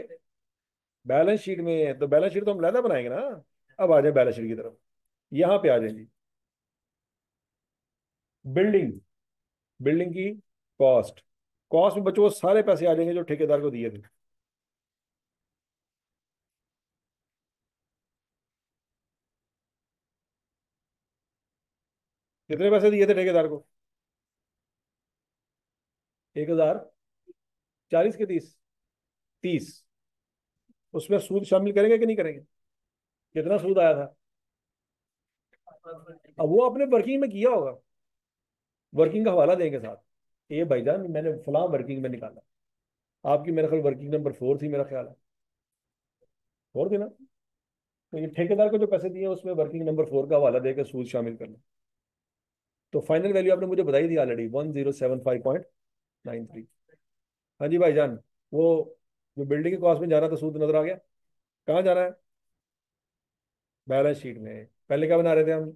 S1: बैलेंस शीट में, तो बैलेंस शीट तो हम लहदा बनाएंगे ना। अब आ जाए बैलेंस शीट की तरफ, यहाँ पे आ जाए जी। बिल्डिंग, बिल्डिंग की कॉस्ट, कॉस्ट में बच्चों वो सारे पैसे आ जाएंगे जो ठेकेदार को दिए थे। कितने पैसे दिए थे ठेकेदार को? 1000, 40 के 30, 30। उसमें सूद शामिल करेंगे कि नहीं करेंगे? कितना सूद आया था? अब वो अपने वर्किंग में किया होगा, वर्किंग का हवाला देंगे साथ। ये भाईजान मैंने फलां वर्किंग में निकाला, आपकी मेरे ख्याल वर्किंग नंबर 4 थी मेरा ख्याल है, 4 थी ना। तो ये ठेकेदार को जो पैसे दिए उसमें वर्किंग नंबर 4 का हवाला देकर सूद शामिल कर लो। तो फाइनल वैल्यू आपने मुझे बताई थी ऑलरेडी, 1075.93। हाँ जी भाईजान, वो जो बिल्डिंग के कॉस्ट में जा रहा था सूद नजर आ गया? कहाँ जा रहा है? बैलेंस शीट में। पहले क्या बना रहे थे हम?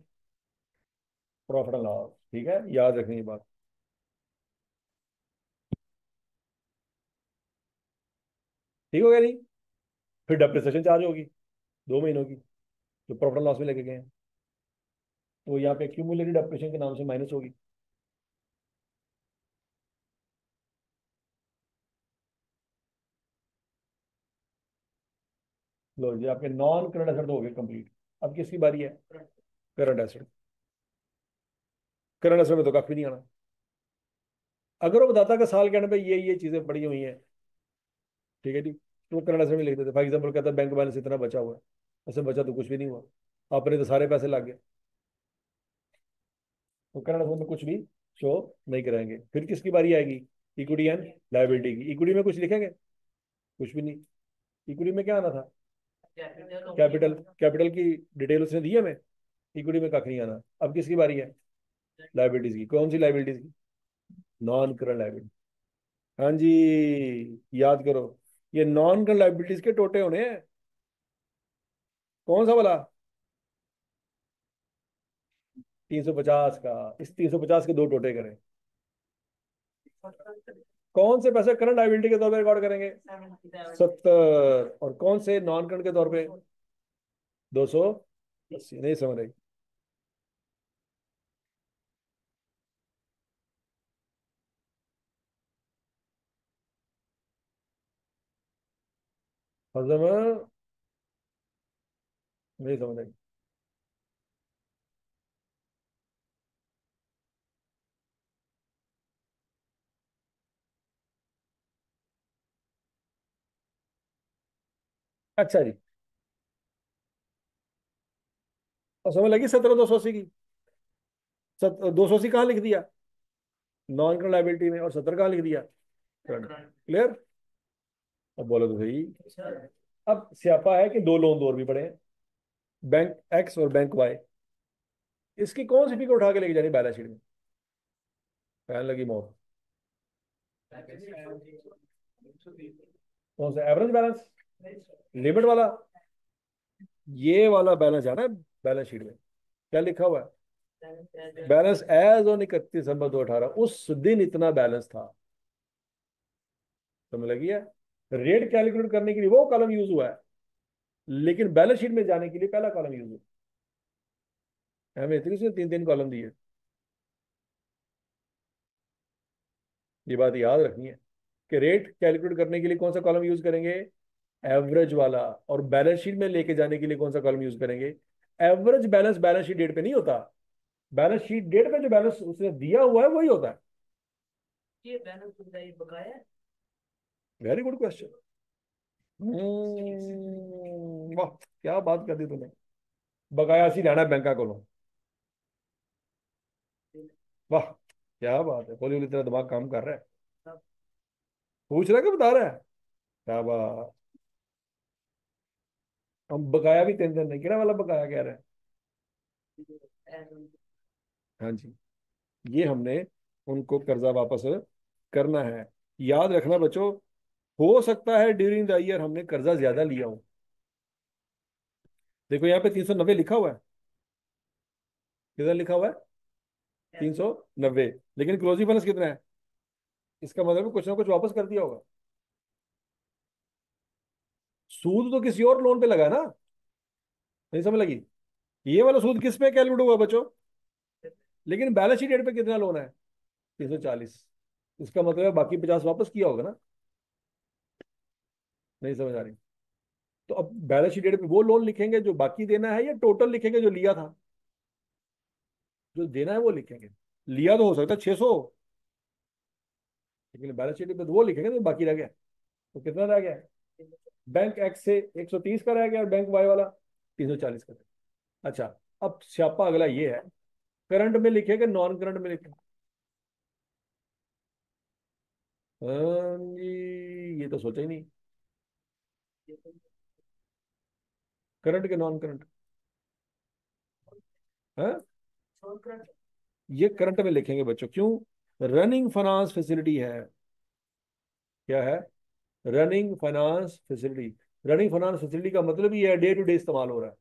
S1: प्रॉफिट एंड लॉस, ठीक है, याद रखनी ये बात। ठीक हो गया नहीं? फिर डेप्रिसिएशन चार्ज होगी 2 महीनों की, जो प्रॉफिट एंड लॉस में लेके गए हैं, तो यहाँ पे क्यूमुलेटेड डेप्रिसिएशन के नाम से माइनस होगी। लो जी, आपके नॉन करंट एसेट हो गए कंप्लीट। अब किसकी बारी है? Current asset. करंट एसेट में तो काफी नहीं आना। अगर वो बताता कि साल के एंड पे ये चीजें पड़ी हुई हैं, ठीक है जी, तो वो करंट एसेट में लिख देते। फॉर एग्जाम्पल कहता है बैंक बैलेंस इतना बचा हुआ है, ऐसे बचा तो कुछ भी नहीं हुआ, अपने तो सारे पैसे लग गए। तो करंट एसेट में कुछ भी शो नहीं कराएंगे। फिर किसकी बारी आएगी? इक्विटी एंड लायबिलिटी की। इक्विटी में कुछ लिखेंगे? कुछ भी नहीं। इक्विटी में क्या आना था? कैपिटल, कैपिटल की डिटेल उसने दी है हमें। इक्विटी में कख नहीं आना। अब किसकी बारी है? लाइबिलिटीज की। कौन सी लाइबिलिटीज की? Non current liability. हाँ जी, याद करो, ये नॉन करंट लाइबिलिटीज के टोटे होने हैं। कौन सा वाला? 350 का। इस 350 के दो टोटे करें। कौन से पैसे करंट लाइबिलिटी के तौर पे रिकॉर्ड करेंगे? 70। और कौन से नॉन करंट के तौर पे? 280। नहीं समझ रही? हजम, नहीं समझ रही? अच्छा जी। और समझ लगी 17 280 की? 280 कहाँ लिख दिया? नॉन करंट लाइबिलिटी में। और 70 कहाँ लिख दिया? क्लियर? अब बोलो तो सही। अब स्यापा है कि दो लोन और भी पड़े हैं, बैंक एक्स और बैंक वाई। इसकी कौन सी फिगर उठा के लेके जानी बैलेंस शीट में? कहने लगी मौत। कौन सा? एवरेज बैलेंस, लिमिट वाला, ये वाला बैलेंस जाना है बैलेंस शीट में, क्या लिखा हुआ है?
S2: Balance as
S1: balance as on 31 दिसंबर 2018, उस दिन इतना बैलेंस था। समझ लगी है? रेट कैलकुलेट करने के लिए वो कॉलम यूज हुआ है, लेकिन बैलेंस शीट में जाने के लिए पहला कॉलम यूज हुआ है। हमें इतनी से तीन तीन कॉलम दिए। ये बात याद रखनी है कि रेट कैलकुलेट करने के लिए कौन सा कॉलम यूज करेंगे? एवरेज वाला। और बैलेंस शीट में लेके जाने के लिए कौन सा कॉलम यूज करेंगे? Average balance balance sheet date पे नहीं होता। बैलेंस शीट डेट पे जो बैलेंस उसने दिया हुआ है वही होता है।
S2: ये बैलेंस सुविधा ये बकाया है।
S1: Very good question. वाह, क्या बात कर दी तूने। बकाया सी रहना बैंक को। वाह, क्या बात है, हौली हौली तेरा दिमाग काम कर रहा है।
S2: सब
S1: पूछ रहा है कि बता रहा है? क्या बात। हम बकाया भी तीन दिन नहीं, किरा वाला बकाया कह रहे हैं।
S2: एज
S1: हाँ जी, ये हमने उनको कर्जा वापस करना है। याद रखना बच्चों, हो सकता है ड्यूरिंग द ईयर हमने कर्जा ज्यादा लिया हो। देखो यहाँ पे 390 लिखा हुआ है। कितना लिखा हुआ है? 390। लेकिन क्लोजिंग बैलेंस कितना है? इसका मतलब है कुछ ना कुछ वापस कर दिया होगा। सूद तो किसी और लोन पे लगा है ना। नहीं समझ लगी? ये वाला सूद किस पे कैलकुलेट हुआ बच्चों? लेकिन बैलेंस शीट डेट पे कितना लोन है? 340। इसका मतलब है बाकी 50 वापस किया होगा ना। नहीं समझ आ रही? तो अब बैलेंस शीट डेट पे वो लोन लिखेंगे जो बाकी देना है, या टोटल लिखेंगे जो लिया था? जो देना है वो लिखेंगे। लिया तो हो सकता है 600, लेकिन बैलेंस शीट पे तो वो लिखेंगे जो बाकी रह गया। तो कितना रह गया? बैंक एक्स से 130 का रह गया, और बैंक वाई वाला 340 का। अच्छा, अब स्यापा अगला ये है, करंट में लिखेगा नॉन करंट में लिखेगा? हाँ जी, ये तो सोचा ही नहीं। करंट के नॉन करंट? हाँ, ये करंट में लिखेंगे बच्चों, क्यों? रनिंग फाइनेंस फैसिलिटी है। क्या है? Running finance facility. Running finance facility का मतलब ये है डे टू डे इस्तेमाल हो रहा है।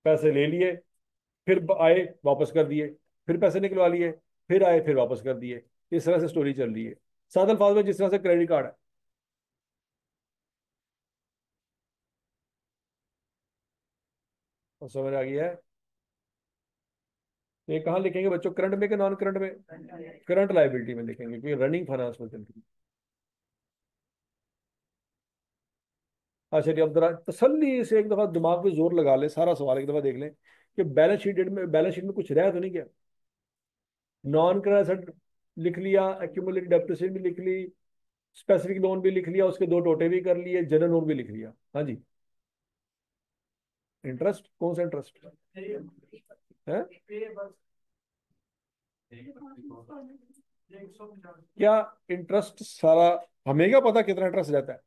S1: पैसे ले लिए, फिर आए वापस कर दिए, फिर पैसे निकलवा लिए, फिर आए फिर वापस कर दिए। इस तरह से स्टोरी चल रही है। सादल अल्फाज में जिस तरह से क्रेडिट कार्ड है। और समझ आ गया है? तो ये कहाँ लिखेंगे बच्चों, करंट में कि नॉन करंट में? करंट लाइबिलिटी में लिखेंगे, क्योंकि रनिंग फाइनेंस में चल रही है। अच्छा जी, अब जरा तसल्ली से एक दफा दिमाग पे जोर लगा ले, सारा सवाल एक दफा देख लें कि बैलेंस शीट में कुछ रहा तो नहीं क्या? नॉन करंट एसेट लिख लिया, एक्यूमुलेटेड डेप्रिसिएशन भी लिख ली, स्पेसिफिक लोन भी लिख लिया, उसके दो टोटे भी कर लिए, जनरल लोन भी लिख लिया। हाँ जी। इंटरेस्ट कौन सा इंटरेस्ट है? क्या इंटरेस्ट सारा? हमें क्या पता कितना इंटरेस्ट रहता है?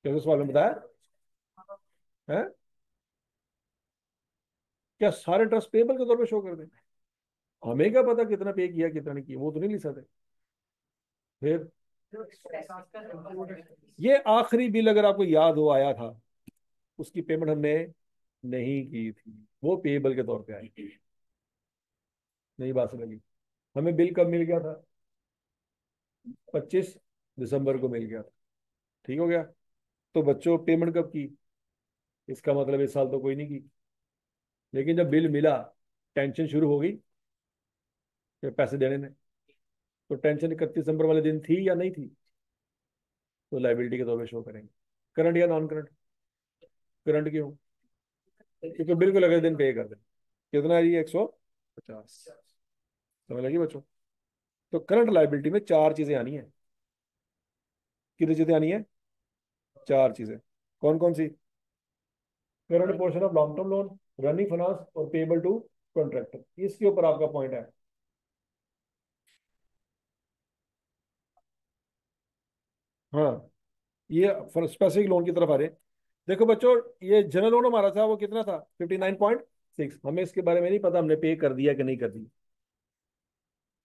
S1: क्या सवाल में बताया है? क्या सारे इंटरेस्ट पेबल के तौर पे शो कर दें? हमें क्या पता कितना पे किया कितना नहीं किया, वो तो नहीं लिख सकते। फिर ये आखिरी बिल अगर आपको याद हो आया था, उसकी पेमेंट हमने नहीं की थी, वो पेबल के तौर पे आई। नहीं बात समझी? हमें बिल कब मिल गया था? 25 दिसंबर को मिल गया था। ठीक हो गया? तो बच्चों पेमेंट कब की? इसका मतलब इस साल तो कोई नहीं की। लेकिन जब बिल मिला, टेंशन शुरू हो गई कि पैसे देने में। तो टेंशन 31 दिसंबर वाले दिन थी या नहीं थी? तो लाइबिलिटी के तौर पे शो करेंगे। करंट या नॉन करंट? करंट क्यों? क्योंकि बिल को अगले दिन पे कर दें। कितना है ये? 150। समझ लगी बच्चों? तो करंट लाइबिलिटी में चार चीजें आनी है। कितनी चीजें आनी है? चार चीजें। कौन कौन सी? Current portion of long term loan, running finance, और पेबल टू कॉन्ट्रैक्टर। इसके ऊपर आपका पॉइंट है। हाँ, ये स्पेसिफिक लोन की तरफ आ रहे हैं। देखो बच्चों, ये जनरल लोन हमारा था, वो कितना था? 59.6। हमें इसके बारे में नहीं पता हमने पे कर दिया कि नहीं कर दिया।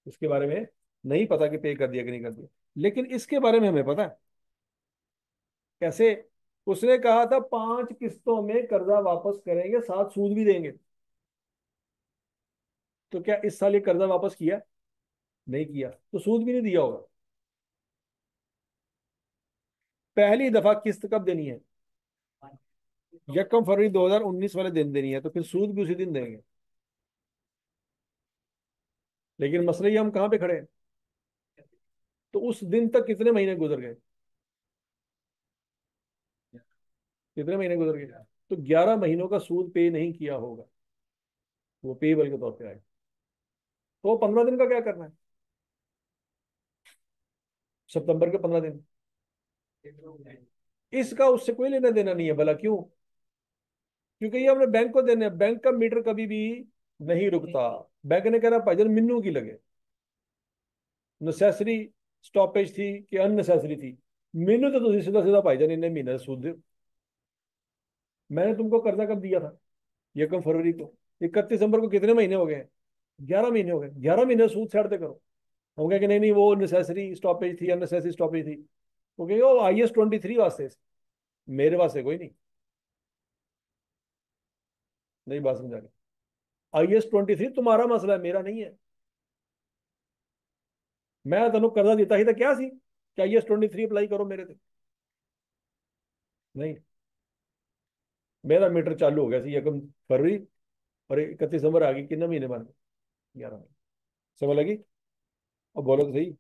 S1: इसके बारे में नहीं पता कि पे कर दिया कि नहीं कर दिया। लेकिन इसके बारे में हमें पता है। कैसे? उसने कहा था 5 किस्तों में कर्जा वापस करेंगे, साथ सूद भी देंगे। तो क्या इस साल ये कर्जा वापस किया? नहीं किया, तो सूद भी नहीं दिया होगा। पहली दफा किस्त कब देनी है? 1 फरवरी 2019 वाले दिन देनी है, तो फिर सूद भी उसी दिन देंगे। लेकिन मसले ये हम कहाँ पे खड़े हैं? तो उस दिन तक कितने महीने गुजर गए? कितने महीने गुजर गए? तो 11 महीनों का सूद पे नहीं किया होगा, वो पेबल के तौर पे आएगा। तो 15 दिन का क्या करना है? सितंबर के 15 दिन। इसका उससे कोई लेना देना नहीं है, भला क्यों? क्योंकि ये हमने बैंक को देने हैं। बैंक का मीटर कभी भी नहीं रुकता। बैंक ने कहना भाईजान मिन्नू की लगे, नेसेसरी स्टॉपेज थी कि अननेसेसरी थी, मैनू तो तुम सीधा सीधा भाईजान इन्हें महीने सूद दो। मैंने तुमको कर्जा कब दिया था? 1 फरवरी को। 31 दिसंबर को कितने महीने हो गए? 11 महीने हो गए। 11 महीने सूद छाड़ते करो। हम कहें कि नहीं नहीं वो नेसेसरी स्टॉपेज थी, अननेसेसरी स्टॉपेज थी। वो कहेंगे वो IS-23 वास्ते। मेरे वास्ते कोई नहीं। नहीं बात समझा रहे? IS-23 तुम्हारा मसला है, मेरा नहीं है। मैं तेन कर्जा दिता ही तो क्या सी कि IS-23 अप्लाई करो मेरे ते। नहीं, मेरा मीटर चालू हो गया सी 1 फरवरी, और 31 दिसंबर आ गई, कितने महीने बन गए? 11 महीने। समझ लगी? अब बोलो तो सही।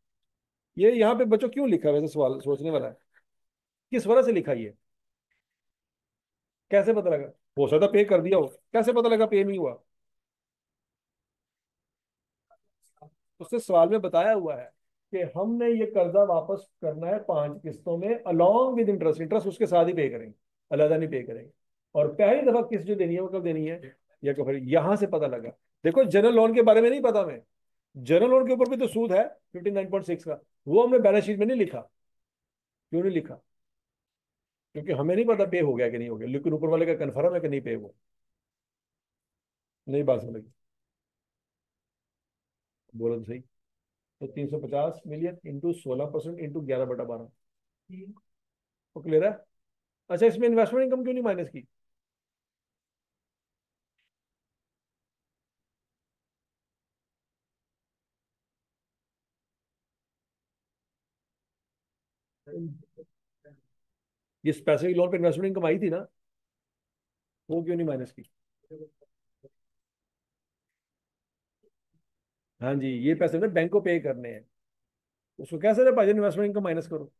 S1: ये यहाँ पे बच्चों क्यों लिखा है? वैसे सवाल सोचने वाला है। किस वजह से लिखा ये? कैसे पता लगा? हो सकता पे कर दिया हो, कैसे पता लगा पे नहीं हुआ? उससे सवाल में बताया हुआ है कि हमने ये कर्जा वापस करना है 5 किस्तों में, अलॉन्ग विद इंटरेस्ट। इंटरेस्ट उसके साथ ही पे करेंगे, अलग नहीं पे करेंगे। और पहली दफा किस्त जो देनी है वो कब देनी है? या फिर यहां से पता लगा। देखो जनरल लोन के बारे में नहीं पता मैं। जनरल लोन के ऊपर भी तो सूद है 59.6 का, वो हमने बैलेंस शीट में नहीं लिखा। क्यों नहीं लिखा? क्योंकि हमें नहीं पता पे हो गया कि नहीं हो गया, लेकिन ऊपर वाले का कन्फर्म है कि नहीं पे हुआ। नहीं बात समझ? बोलो तो सही। तो 350 मिलियन इंटू 16% इंटू 11/12। वो क्लियर है? अच्छा, इसमें इन्वेस्टमेंट इनकम क्यों नहीं माइनस की? ये स्पेसिफिक लोन पे इन्वेस्टमेंट इनकम आई थी ना, वो क्यों नहीं माइनस की? हाँ जी, ये पैसे ना बैंक को पे करने हैं। उसको कैसे रे भाजन इन्वेस्टमेंट इनकम माइनस करो?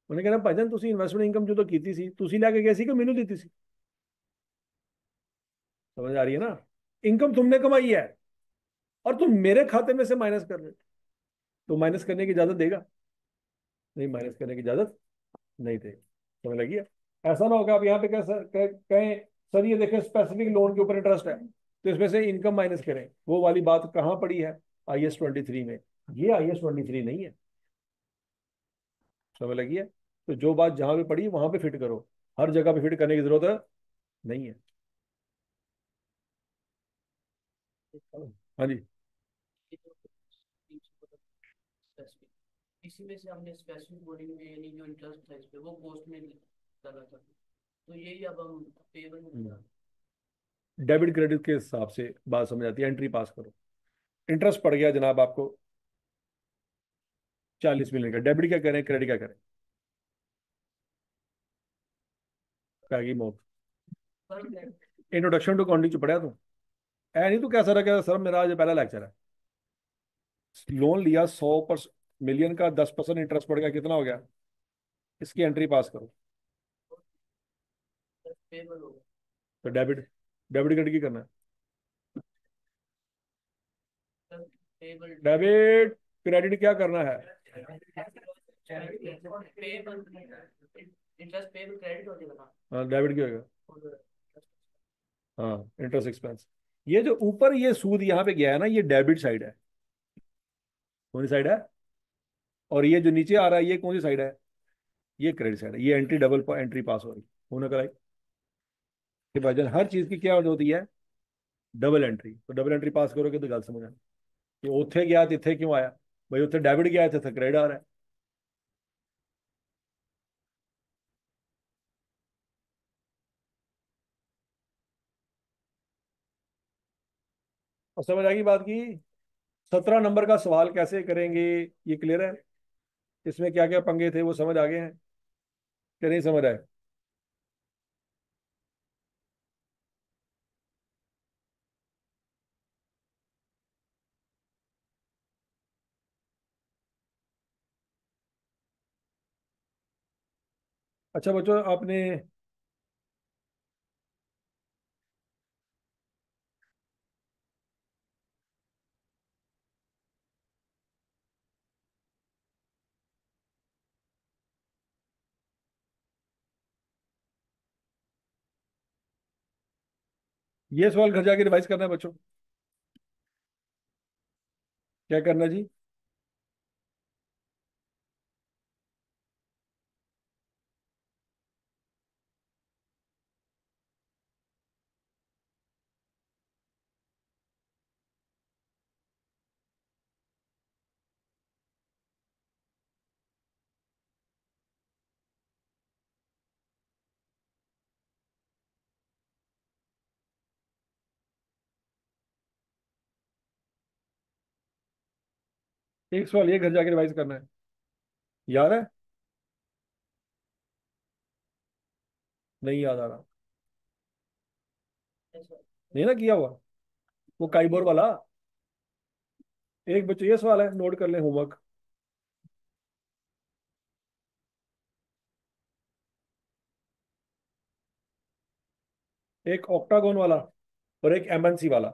S1: उन्हें कहना भाजन तुसी इन्वेस्टमेंट इनकम जो तो की सी तुसी लैके गए सी कि मैनू दी सी। समझ आ रही है ना? इनकम तुमने कमाई है और तुम मेरे खाते में से माइनस कर रहे हो। तो माइनस करने की इजाजत देगा? नहीं, माइनस करने की इजाजत नहीं देगा। समझ लगी है? ऐसा ना होगा आप यहाँ पे कहें सर ये देखें स्पेसिफिक लोन के ऊपर इंटरेस्ट है तो इसमें से इनकम माइनस करें। वो वाली बात कहाँ पड़ी है? IS-23 में। ये IS-23 नहीं है। समझ लगी है? तो जो बात जहां पे पड़ी वहां पे फिट करो, हर जगह पे फिट करने की जरूरत नहीं है। हाँ जी।
S2: इसी में से हमने स्पेसिफिक बॉडी में यानी जो इंटरेस्ट था इस पे वो कॉस्ट में डाला था, तो यही अब हम पेबल में डाला।
S1: डेबिट क्रेडिट के हिसाब से बात समझ आती है। एंट्री पास करो। इंटरेस्ट पड़ गया जनाब आपको 40 मिलियन का। डेबिट क्या करें, क्रेडिट क्या करें? पैगी मौत।
S2: फर्क है।
S1: इंट्रोडक्शन टू अकाउंटिंग च पढ़िया तू? ऐ नहीं तू कैसा रहा सर मेरा आज पहला लेक्चर है। लोन लिया 100 मिलियन का, 10% इंटरेस्ट पड़ गया, कितना हो गया? इसकी एंट्री पास करो।
S2: पेबल होगा।
S1: तो डेबिट, डेबिट क्रेडिट की करना है?
S2: पेबल
S1: डेबिट क्रेडिट क्या करना है?
S2: पेबल इंटरेस्ट पेबल क्रेडिट हो जाएगा
S1: हाँ, डेबिट क्या होगा?
S2: ना।
S1: हाँ, इंटरेस्ट एक्सपेंस। ये जो ऊपर ये सूद यहाँ पे गया है ना, ये डेबिट साइड है। कौन सी साइड है? और ये जो नीचे आ रहा है ये कौन सी साइड है? ये क्रेडिट साइड है। ये एंट्री डबल एंट्री पास हो रही होना कराई कि भाईजान हर चीज की क्या होती है? Double entry. तो डबल एंट्री पास करोगे तो गल समझ आनी कि उत्थे गया तो इत्थे क्यों आया। भाई उत्थे डेबिट गया थे क्रेडिट आ रहा है। और समझ आएगी बात की। 17 नंबर का सवाल कैसे करेंगे, ये क्लियर है? इसमें क्या क्या पंगे थे वो समझ आ गए हैं कि नहीं समझ आए? अच्छा बच्चों आपने, ये सवाल घर जाके रिवाइज करना है बच्चों। क्या करना है जी? एक सवाल ये घर जाके रिवाइज करना है। याद है? नहीं याद आ रहा?
S2: ऐसा
S1: नहीं ना किया हुआ? वो काइबोर वाला। एक बच्चों ये सवाल है, नोट कर लें होमवर्क। एक ऑक्टागोन वाला और एक एमएनसी वाला।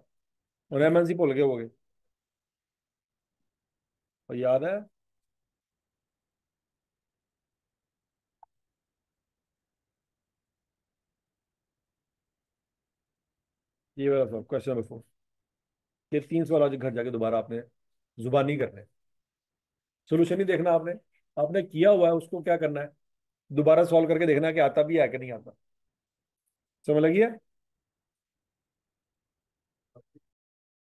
S1: और एमएनसी भूल गए होगे। और याद है? ये वाला सवाल, क्वेश्चन नंबर 4। ये 3 सवाल आज घर जाके दोबारा आपने जुबानी करने। सोल्यूशन नहीं देखना आपने, आपने किया हुआ है उसको क्या करना है, दोबारा सॉल्व करके देखना है कि आता भी है कि नहीं आता। समझ लगी है?